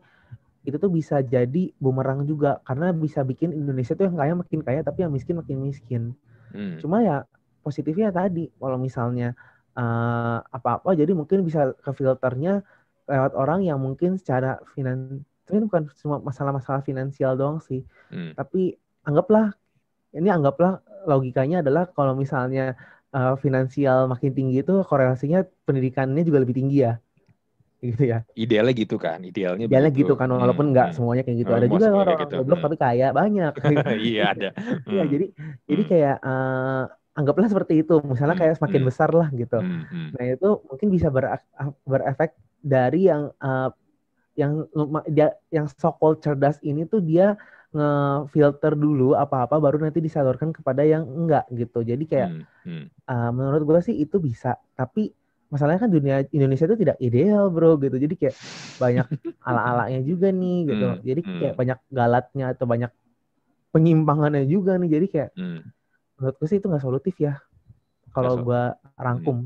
itu tuh bisa jadi bumerang juga karena bisa bikin Indonesia tuh yang kaya makin kaya tapi yang miskin makin miskin. Cuma ya positifnya tadi kalau misalnya apa-apa jadi mungkin bisa ke filternya lewat orang yang mungkin secara ini bukan cuma masalah-masalah finansial doang sih. Tapi anggaplah logikanya adalah kalau misalnya finansial makin tinggi itu korelasinya pendidikannya juga lebih tinggi ya. gitu ya. Idealnya gitu kan, idealnya Idealnya begitu. gitu kan, walaupun nggak semuanya kayak gitu. Oh, Ada mau juga semuanya kayak orang gitu. goblok tapi kaya banyak. Iya ada. Iya, Hmm. jadi Hmm. kayak anggaplah seperti itu. Misalnya Hmm. kayak semakin Hmm. besar lah gitu. Hmm. Hmm. Nah itu mungkin bisa berefek dari yang so-called cerdas ini tuh dia ngefilter dulu apa-apa baru nanti disalurkan kepada yang enggak gitu. Jadi kayak Hmm. Hmm. menurut gue sih itu bisa, tapi masalahnya kan dunia Indonesia itu tidak ideal bro gitu. Jadi kayak banyak ala-alanya juga nih gitu. Hmm. Jadi kayak Hmm. banyak galatnya atau banyak penyimpangannya juga nih. Jadi kayak Hmm. menurut gue sih itu nggak solutif ya. Nggak Kalau so. gue Hmm. rangkum,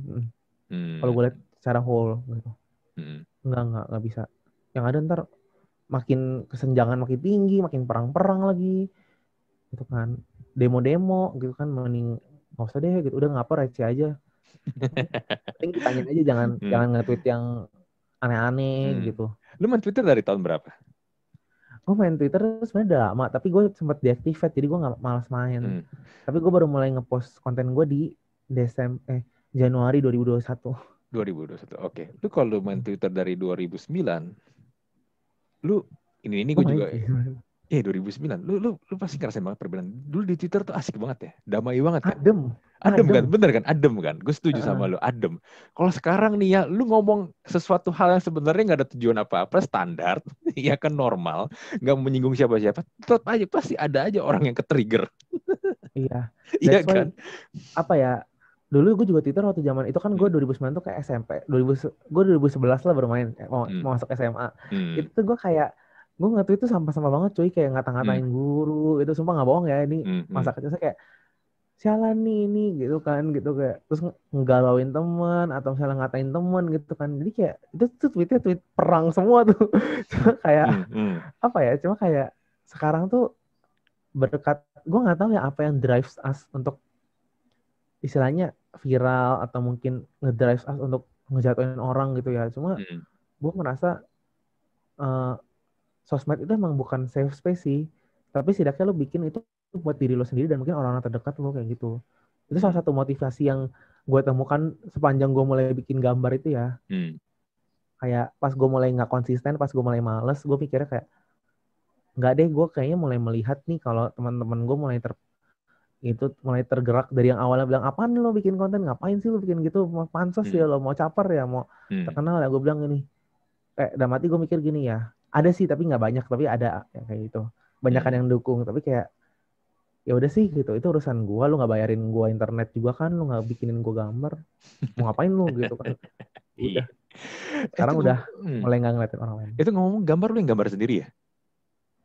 kalau Hmm. gue lihat secara whole gitu, Hmm. nggak bisa. Yang ada ntar makin kesenjangan makin tinggi, makin perang-perang lagi, gitu kan. Demo-demo gitu kan, mending nggak usah deh gitu. Udah ngapa receh aja. Mending ditanya aja, jangan Hmm. jangan nge-tweet yang aneh-aneh Hmm. gitu. Lu main Twitter dari tahun berapa? Gue main Twitter sebenarnya udah lama, tapi gue sempat deactivate, jadi gue nggak malas main. Hmm. Tapi gue baru mulai ngepost konten gue di Januari 2021. 2021. Oke. Lu kalau main Twitter dari 2009, lu ini Gue gue main juga sih. 2009. Lu pasti ngerasain banget perbedaan. Dulu di Twitter tuh asik banget ya. Damai banget kan? Adem, Adem kan? adem. Bener kan? Adem kan? Gue setuju sama Heeh. lu, adem. Kalau sekarang nih ya, lu ngomong sesuatu hal yang sebenarnya nggak ada tujuan apa-apa, standar, ya kan normal, nggak menyinggung siapa-siapa, tetap aja pasti ada aja orang yang ke-trigger. Iya, Iya that's why kan? apa ya? Dulu gue juga Twitter waktu zaman itu kan gue Hmm. 2009 tuh kayak SMP. Gue 2011 lah baru main, Hmm. mau masuk SMA. Hmm. Itu tuh gue nge-tweet tuh sampah-sampah banget cuy, kayak Hmm. ngata-ngatain guru. Itu sumpah nggak bohong ya, ini Hmm. masa kecil saya kayak sialan nih ini gitu kan, gitu kayak terus ngegalauin teman atau misalnya ngatain teman gitu kan. Jadi kayak itu tuh tweetnya tweet perang semua tuh. Cuma Hmm. kayak Hmm. Hmm. apa ya? Cuma kayak sekarang tuh berkat gue nggak tahu ya apa yang drives us untuk istilahnya viral atau mungkin ngedrive us untuk ngejatuhin orang gitu ya. Cuma Hmm. gue merasa eh, sosmed itu emang bukan safe space sih, tapi setidaknya lo bikin itu buat diri lo sendiri dan mungkin orang-orang terdekat lo kayak gitu. Itu salah Hmm. satu motivasi yang gue temukan sepanjang gue mulai bikin gambar itu ya. Hmm. Kayak pas gue mulai nggak konsisten, pas gue mulai males, gue pikirnya kayak nggak deh, gue kayaknya mulai melihat nih kalau teman-teman gue mulai tergerak dari yang awalnya bilang apaan lo bikin konten, ngapain sih lo bikin gitu, mau pansos ya Hmm. lo, mau caper ya, mau Hmm. terkenal ya. Gue bilang gini, dalam hati gue mikir gini ya, ada sih tapi nggak banyak, tapi ada yang kayak gitu, banyakan Hmm. yang dukung, tapi kayak ya udah sih gitu, itu urusan gue, lu nggak bayarin gue internet juga kan, lu nggak bikinin gue gambar, mau ngapain lu gitu kan. Iya. Udah, sekarang udah mulai nggak ngeliatin orang lain, Itu ngomong gambar lu yang gambar sendiri ya?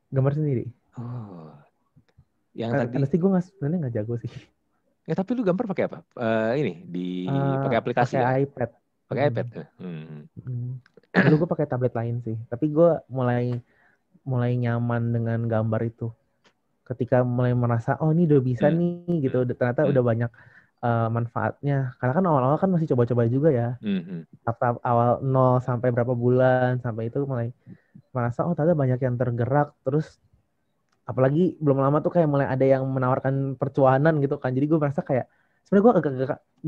gambar sendiri. Oh, yang tadi. Ada sih gue sebenarnya nggak jago sih. Ya tapi lu gambar pakai apa? Ini pakai aplikasi Pakai kah? iPad. Pakai Mm, iPad. Hmm. mm. Dulu gue pakai tablet lain sih, tapi gue mulai mulai nyaman dengan gambar itu ketika mulai merasa oh ini udah bisa Hmm. nih gitu, Hmm. ternyata Hmm. udah banyak manfaatnya, karena kan awal-awal kan masih coba-coba juga ya, Hmm. tahap awal 0 sampai berapa bulan sampai itu mulai merasa oh ternyata banyak yang tergerak, terus apalagi belum lama tuh kayak mulai ada yang menawarkan percuanan gitu kan, jadi gue merasa kayak sebenarnya gue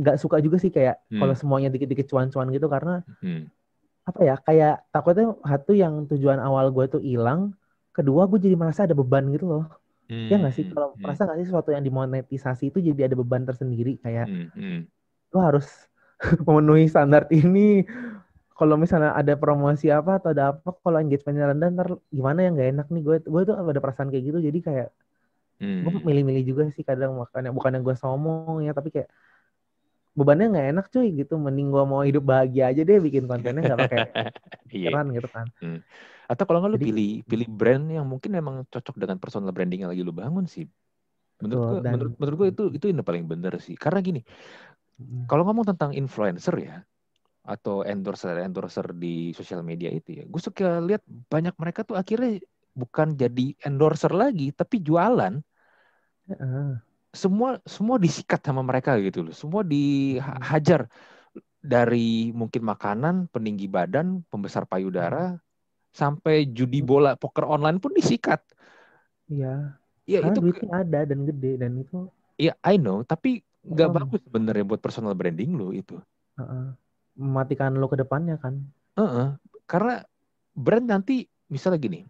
agak suka juga sih kayak kalau Hmm. semuanya dikit-dikit cuan-cuan gitu, karena Hmm. apa ya, kayak takutnya satu yang tujuan awal gue tuh hilang, kedua gue jadi merasa ada beban gitu loh. Ya Hmm. nggak sih, kalau Hmm. merasa nggak sih sesuatu yang dimonetisasi itu jadi ada beban tersendiri, kayak Hmm. Hmm. lo harus memenuhi standar ini, kalau misalnya ada promosi apa atau ada apa, kalau engagementnya rendah ntar gimana yang nggak enak nih, gue tuh ada perasaan kayak gitu, jadi kayak gue Hmm. milih-milih juga sih kadang, makanya bukannya gue sombong ya, tapi kayak bebannya nggak enak cuy gitu, mending gue mau hidup bahagia aja deh bikin kontennya nggak pakai Iya. pikiran gitu kan. Hmm. Atau kalau nggak lu Jadi pilih pilih brand yang mungkin memang cocok dengan personal branding yang lagi lu bangun sih. Menurut betul, gua, dan menurut gua itu yang paling bener sih. Karena gini, kalau ngomong tentang influencer ya, atau endorser di sosial media itu ya, gue suka lihat banyak mereka tuh akhirnya bukan jadi endorser lagi, tapi jualan. Semua disikat sama mereka gitu loh. Semua dihajar dari mungkin makanan, peninggi badan, pembesar payudara, sampai judi bola, poker online pun disikat. iya, Ya karena itu, duitnya ada dan gede, dan itu ya I know, tapi nggak um, bagus sebenarnya buat personal branding lo itu. mematikan lo ke depannya kan. Karena brand nanti misalnya gini,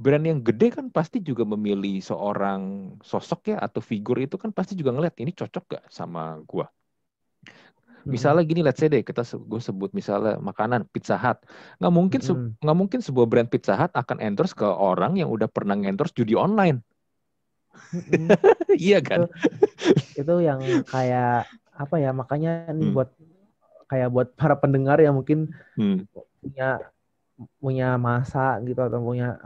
brand yang gede kan pasti juga memilih seorang sosok ya atau figur itu kan pasti juga ngeliat ini cocok gak sama gua. Misalnya gini, let's say deh gue sebut misalnya makanan Pizza Hut, nggak mungkin sebuah brand Pizza Hut akan endorse ke orang yang udah pernah endorse judi online. Iya kan? Itu yang kayak apa ya, makanya nih buat para pendengar yang mungkin punya masa gitu atau punya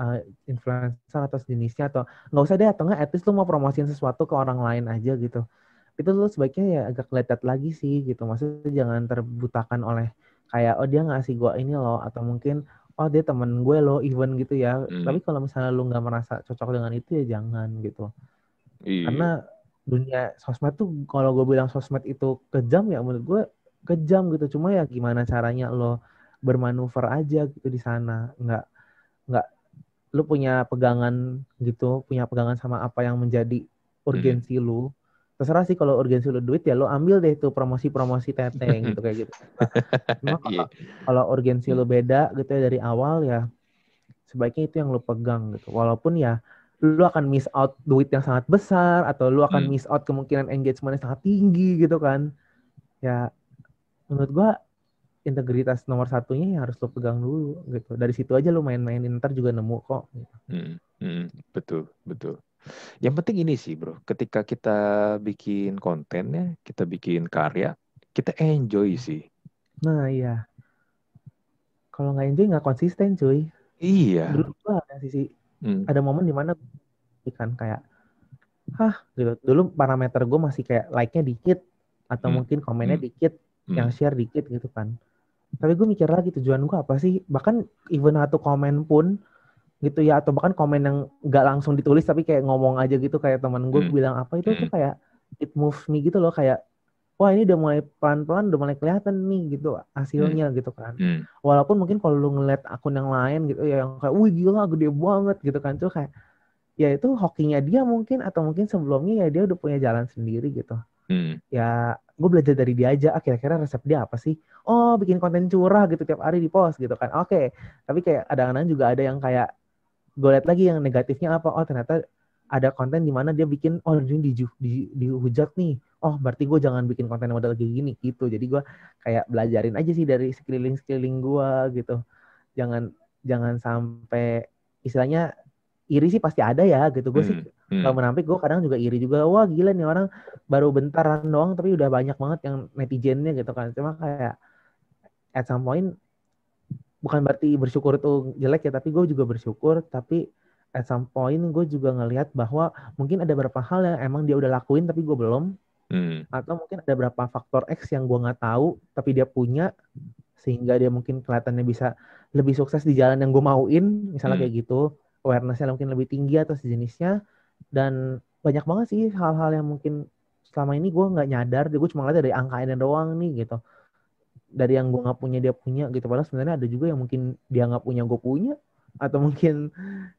influencer atau sejenisnya, atau nggak usah deh, atau nggak at least lu mau promosiin sesuatu ke orang lain aja gitu, itu lu sebaiknya ya agak lihat lagi sih gitu. Maksudnya jangan terbutakan oleh kayak oh dia ngasih gue ini loh, atau mungkin oh dia temen gue loh even gitu ya. Tapi kalau misalnya lu nggak merasa cocok dengan itu ya jangan gitu. Karena dunia sosmed tuh, kalau gue bilang sosmed itu kejam ya menurut gue kejam gitu. Cuma ya gimana caranya lo bermanuver aja gitu di sana. Nggak lu punya pegangan gitu, punya pegangan sama apa yang menjadi urgensi lu. Terserah sih, kalau urgensi lu duit ya lu ambil deh tuh promosi-promosi teteng gitu kayak gitu. Cuma kalau urgensi lu beda gitu ya dari awal, ya sebaiknya itu yang lu pegang gitu. Walaupun ya lu akan miss out duit yang sangat besar, atau lu akan miss out kemungkinan engagement yang sangat tinggi gitu kan. Ya menurut gua integritas nomor satunya yang harus lu pegang dulu gitu. Dari situ aja lu main-mainin, ntar juga nemu kok gitu. Betul. Yang penting ini sih bro, ketika kita bikin kontennya, kita bikin karya, kita enjoy sih. Nah iya, kalau nggak enjoy nggak konsisten cuy. Iya. Dulu gua ada ada momen dimana kan kayak gitu. Dulu parameter gue masih kayak like-nya dikit, atau mungkin komennya dikit, yang share dikit gitu kan. Tapi gue mikir lagi tujuan gue apa sih? Bahkan even satu komen pun gitu ya, atau bahkan komen yang nggak langsung ditulis tapi kayak ngomong aja gitu, kayak teman gue bilang apa itu tuh kayak it moves me gitu loh, kayak wah ini udah mulai pelan-pelan udah mulai kelihatan nih gitu hasilnya gitu kan. Walaupun mungkin kalau lu ngeliat akun yang lain gitu ya yang kayak wih gila gede banget gitu kan, tuh kayak ya itu hokinya dia mungkin, atau mungkin sebelumnya ya dia udah punya jalan sendiri gitu. Ya gue belajar dari dia aja, kira-kira resep dia apa sih? Oh bikin konten curah gitu tiap hari di post gitu kan. Oke. Tapi kayak kadang-kadang juga ada yang kayak gue lihat lagi yang negatifnya apa. Oh ternyata ada konten di mana dia bikin ini dihujat nih. Oh berarti gue jangan bikin konten model kayak gini gitu. Jadi gue kayak belajarin aja sih dari sekeliling gue gitu. Jangan sampai istilahnya iri sih pasti ada ya gitu. Gue sih kalau menampik gue kadang juga iri juga. Wah gila nih orang baru bentaran doang tapi udah banyak banget yang netizennya gitu kan. Cuma kayak at some point bukan berarti bersyukur itu jelek ya, tapi gue juga bersyukur. Tapi at some point gue juga ngelihat bahwa mungkin ada beberapa hal yang emang dia udah lakuin tapi gue belum. Atau mungkin ada beberapa faktor X yang gue nggak tahu tapi dia punya, sehingga dia mungkin kelihatannya bisa lebih sukses di jalan yang gue mauin, misalnya kayak gitu, awareness-nya mungkin lebih tinggi atau sejenisnya. Dan banyak banget sih hal-hal yang mungkin selama ini gue nggak nyadar, gue cuma ngeliat dari angkanya doang nih gitu, dari yang gue nggak punya dia punya gitu, padahal sebenarnya ada juga yang mungkin dia nggak punya gue punya, atau mungkin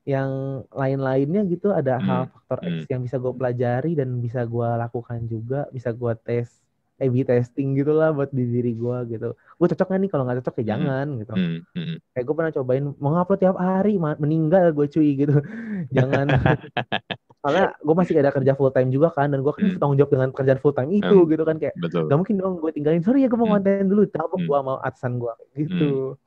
yang lain-lainnya gitu. Ada hal faktor X yang bisa gue pelajari dan bisa gue lakukan juga, bisa gue A/B testing gitu lah buat di diri gue gitu. Gue cocok gak nih? Kalau nggak cocok ya jangan gitu. Kayak gue pernah cobain mau ngupload tiap hari, meninggal gue cuy gitu. Jangan. Soalnya gue masih ada kerja full time juga kan, dan gue kan bertanggung jawab dengan pekerjaan full time itu gitu kan, kayak gak mungkin dong gue tinggalin, sorry ya gue mau konten dulu, tabok gue mau atasan gue gitu.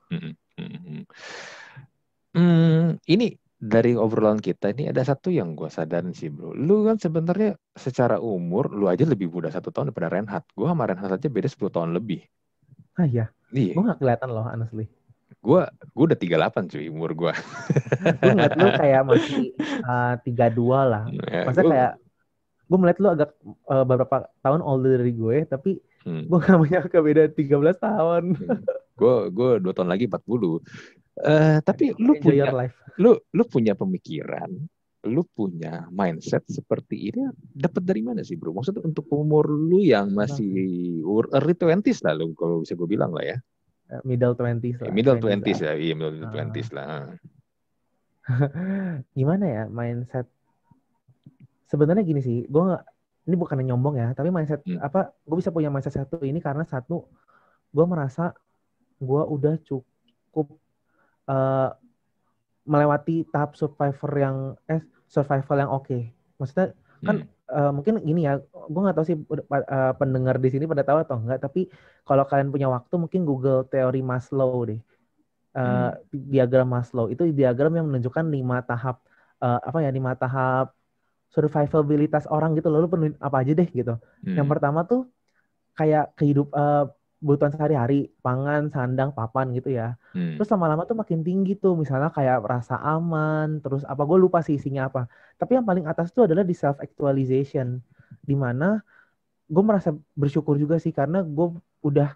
Ini dari obrolan kita ini ada satu yang gue sadarin sih bro. Lu kan sebenarnya secara umur lu aja lebih muda 1 tahun daripada Renhat. Gue sama Renhat aja beda 10 tahun lebih. Ah iya. Gue gak kelihatan loh honestly. Gue udah 38 cuy umur gue. Gue ngeliat lu kayak masih 32 lah. Masa kayak gue melihat lu agak beberapa tahun older dari gue, tapi gue gak menyangka beda 13 tahun. Gue 2 tahun lagi 40. Tapi lu punya pemikiran, lu punya mindset seperti ini dapat dari mana sih bro? Maksudnya untuk umur lu yang masih early 20s lah lu, kalau bisa gue bilang lah ya. Middle 20s lah. Middle 20s lah, iya middle 20s lah. Gimana ya mindset? Sebenarnya gini sih, ini bukan nyombong ya, tapi mindset gue bisa punya mindset satu ini karena satu, gue merasa gue udah cukup melewati tahap survival yang oke. Maksudnya kan mungkin gini ya, gue nggak tahu sih pendengar di sini pada tahu atau enggak, tapi kalau kalian punya waktu mungkin Google teori Maslow deh. Diagram Maslow itu diagram yang menunjukkan 5 tahap 5 tahap survivabilitas orang gitu loh. Lu penuhin apa aja deh gitu. Yang pertama tuh kayak kebutuhan sehari-hari, pangan, sandang, papan gitu ya. Terus lama-lama tuh makin tinggi tuh, misalnya kayak rasa aman, terus apa, gue lupa sih isinya apa. Tapi yang paling atas tuh adalah di self-actualization, di mana gue merasa bersyukur juga sih, karena gue udah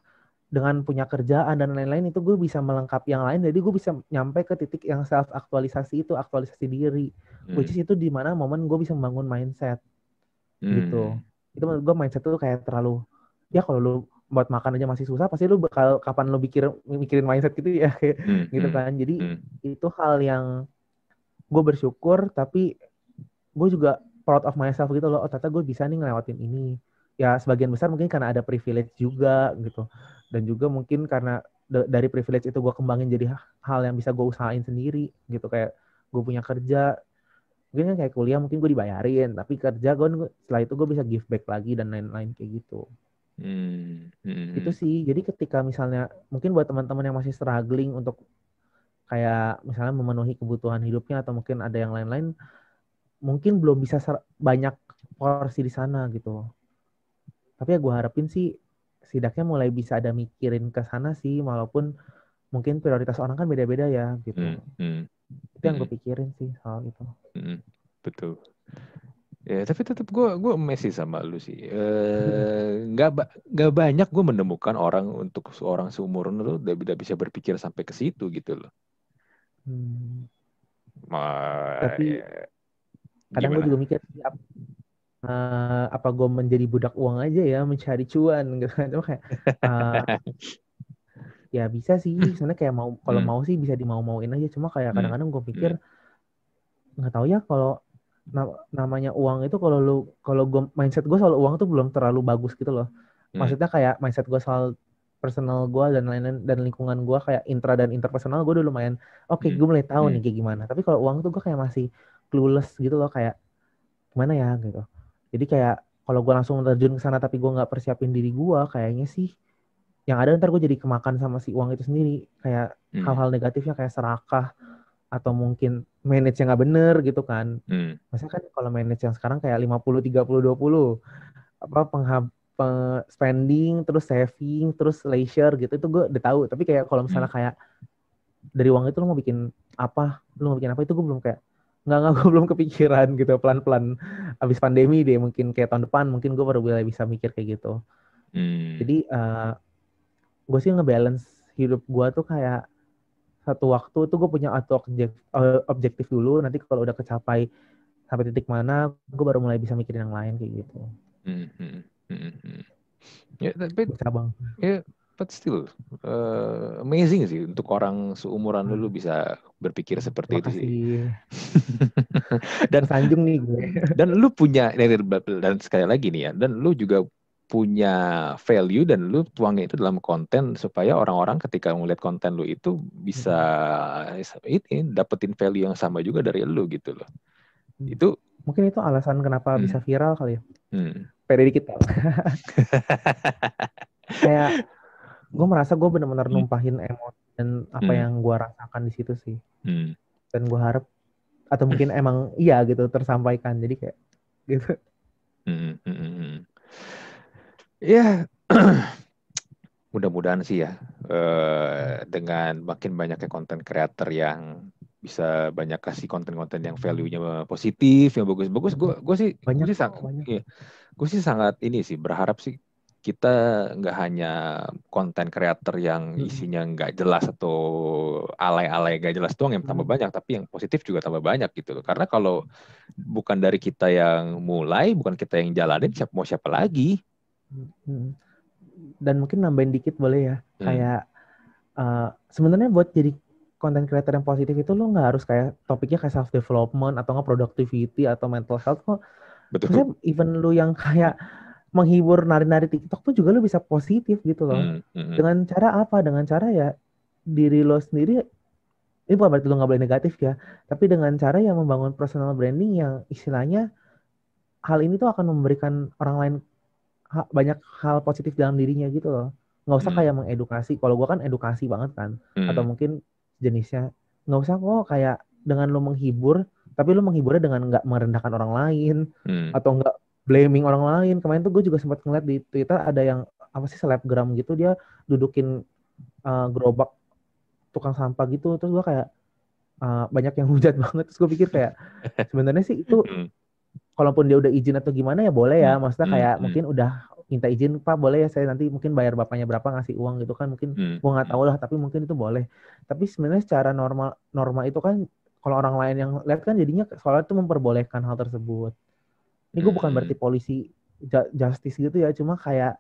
dengan punya kerjaan dan lain-lain itu gue bisa melengkapi yang lain, jadi gue bisa nyampe ke titik yang self-aktualisasi itu, aktualisasi diri. Which is itu di mana momen gue bisa membangun mindset gitu. Itu menurut gue mindset tuh kayak terlalu, ya kalau lu buat makan aja masih susah, pasti lu bakal kapan lu mikirin mindset gitu ya kayak gitu kan. Jadi itu hal yang gue bersyukur, tapi gue juga proud of myself gitu loh. Oh ternyata gue bisa nih ngelewatin ini. Ya sebagian besar mungkin karena ada privilege juga gitu. Dan juga mungkin karena dari privilege itu gue kembangin jadi hal yang bisa gue usahain sendiri gitu. Kayak gue punya kerja, mungkin kan kayak kuliah mungkin gue dibayarin, tapi kerja gue setelah itu gue bisa give back lagi dan lain-lain kayak gitu. Itu sih. Jadi ketika misalnya mungkin buat teman-teman yang masih struggling untuk kayak misalnya memenuhi kebutuhan hidupnya atau mungkin ada yang lain-lain, mungkin belum bisa banyak porsi di sana gitu. Tapi ya gue harapin sih setidaknya mulai bisa ada mikirin ke sana sih, walaupun mungkin prioritas orang kan beda-beda ya gitu. Itu yang gue pikirin sih soal itu. Betul. Ya, tapi tetap gue amazed sama lu sih. Nggak banyak gue menemukan orang untuk seorang seumuran lu udah bisa berpikir sampai ke situ gitu loh. Tapi kadang gue juga mikir apa gue menjadi budak uang aja ya, mencari cuan gitu kan. Cuma kayak ya bisa sih, sebenarnya kayak kalau mau sih bisa dimau-mauin aja. Cuma kayak kadang-kadang gue pikir nggak tahu ya, kalau namanya uang itu kalau gue mindset gue soal uang tuh belum terlalu bagus gitu loh. Maksudnya kayak mindset gue soal personal gue dan lain-lain dan lingkungan gue kayak intra dan interpersonal gue udah lumayan oke, gue mulai tahu nih kayak gimana. Tapi kalau uang tuh gue kayak masih clueless gitu loh, kayak gimana ya gitu. Jadi kayak kalau gue langsung terjun ke sana tapi gue nggak persiapin diri gue, kayaknya sih yang ada ntar gue jadi kemakan sama si uang itu sendiri. Kayak hal-hal negatifnya kayak serakah atau mungkin manage yang nggak bener gitu kan. Maksudnya kan kalau manage yang sekarang kayak 50-30-20 apa spending terus saving terus leisure gitu, itu gue udah tahu. Tapi kayak kalau misalnya kayak dari uang itu lo mau bikin apa itu gue belum kayak nggak gue belum kepikiran gitu. Pelan-pelan abis pandemi deh mungkin kayak tahun depan mungkin gue baru bisa mikir kayak gitu. Jadi gue sih ngebalance hidup gue tuh kayak satu waktu tuh gue punya objektif dulu, nanti kalau udah kecapai sampai titik mana gue baru mulai bisa mikirin yang lain kayak gitu. Ya tapi ya but still amazing sih untuk orang seumuran lu bisa berpikir seperti itu sih. Dan sanjung nih gue. Dan lu punya, dan sekali lagi nih ya, dan lu juga punya value dan lu tuangnya itu dalam konten supaya orang-orang ketika ngeliat konten lu itu bisa dapetin value yang sama juga dari lu gitu loh. Itu mungkin itu alasan kenapa bisa viral kali ya. Pede dikit. Kayak gue merasa gue benar-benar numpahin emosi dan apa yang gue rasakan di situ sih. Dan gue harap atau mungkin emang iya gitu tersampaikan, jadi kayak gitu. Ya mudah-mudahan sih ya dengan makin banyaknya konten creator yang bisa banyak kasih konten-konten yang value-nya positif, yang bagus-bagus, gue sih sangat ini sih berharap sih kita nggak hanya konten creator yang isinya nggak jelas atau alay-alay nggak jelas doang yang tambah banyak, tapi yang positif juga tambah banyak gitu loh. Karena kalau bukan dari kita yang mulai, bukan kita yang jalanin, siapa lagi? Dan mungkin nambahin dikit boleh ya, kayak sebenarnya buat jadi content creator yang positif itu lo nggak harus kayak topiknya kayak self development atau nggak productivity atau mental health kok. Maksudnya even lo yang kayak menghibur nari-nari TikTok tuh juga lo bisa positif gitu loh. Dengan cara apa? Dengan cara ya diri lo sendiri, ini bukan berarti lo nggak boleh negatif ya, tapi dengan cara yang membangun personal branding yang istilahnya hal ini tuh akan memberikan orang lain banyak hal positif dalam dirinya gitu loh. Nggak usah kayak mengedukasi. Kalau gue kan edukasi banget kan. Atau mungkin jenisnya. Nggak usah kok kayak dengan lo menghibur, tapi lo menghiburnya dengan nggak merendahkan orang lain. Atau nggak blaming orang lain. Kemarin tuh gue juga sempat ngeliat di Twitter ada yang apa sih selebgram gitu, dia dudukin gerobak tukang sampah gitu. Terus gue kayak banyak yang hujat banget. Terus gue pikir kayak sebenarnya sih itu kalaupun dia udah izin atau gimana ya boleh ya, maksudnya kayak mungkin udah minta izin, Pak boleh ya saya nanti mungkin bayar bapaknya berapa ngasih uang gitu kan, mungkin gue nggak tahu lah, tapi mungkin itu boleh. Tapi sebenarnya secara norma itu kan kalau orang lain yang lihat kan jadinya soalnya itu memperbolehkan hal tersebut. Ini gue bukan berarti polisi justice gitu ya, cuma kayak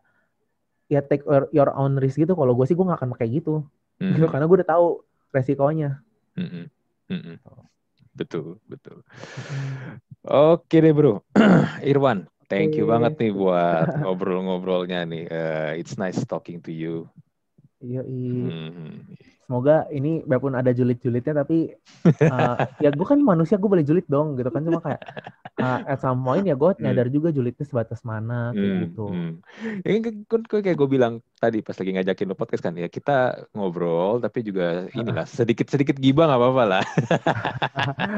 ya take your own risk gitu. Kalau gue sih gue nggak akan pakai gitu, gitu karena gue udah tahu resikonya. Betul. Oke deh bro, Irwan, thank you banget nih buat ngobrol-ngobrolnya nih. It's nice talking to you. Iya. Semoga ini biarpun ada julid-julidnya tapi ya gue kan manusia, gue boleh julid dong gitu kan, cuma kayak at some point ya gue nyadar juga julidnya sebatas mana kayak gitu. Ini kan kayak gue bilang tadi pas lagi ngajakin lo podcast kan, ya kita ngobrol tapi juga inilah sedikit-sedikit gibah nggak apa-apa lah.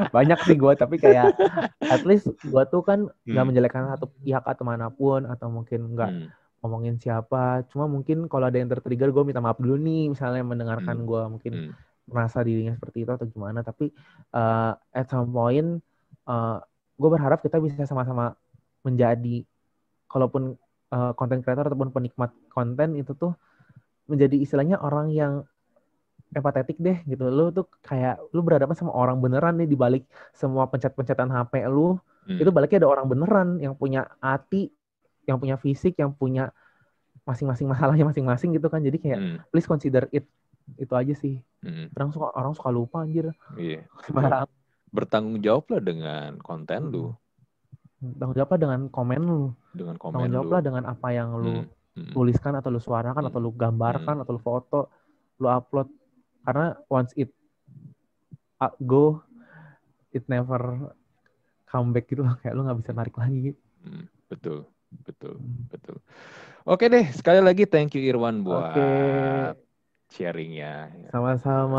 Banyak sih gue, tapi kayak at least gue tuh kan nggak menjelekkan satu pihak atau manapun, atau mungkin nggak ngomongin siapa. Cuma mungkin kalau ada yang tertrigger, gue minta maaf dulu nih, misalnya mendengarkan gue mungkin merasa dirinya seperti itu atau gimana. Tapi at some point gue berharap kita bisa sama-sama menjadi, kalaupun content creator ataupun penikmat konten itu tuh menjadi istilahnya orang yang empatetik deh gitu. Lu tuh kayak lu berhadapan sama orang beneran nih, di balik semua pencet-pencetan HP lu itu baliknya ada orang beneran yang punya hati, yang punya fisik, yang punya masing-masing masalahnya masing-masing gitu kan. Jadi kayak please consider it. Itu aja sih. Orang suka lupa anjir. Iya. Bertanggung jawablah dengan konten lu. Tanggung jawablah dengan komen lu. Tanggung jawablah dengan apa yang lu tuliskan atau lu suarakan atau lu gambarkan atau lu foto, lu upload. Karena once it go, it never come back gitu loh. Kayak lu gak bisa narik lagi. Betul. Oke deh, sekali lagi thank you Irwan buat sharingnya. Sama-sama.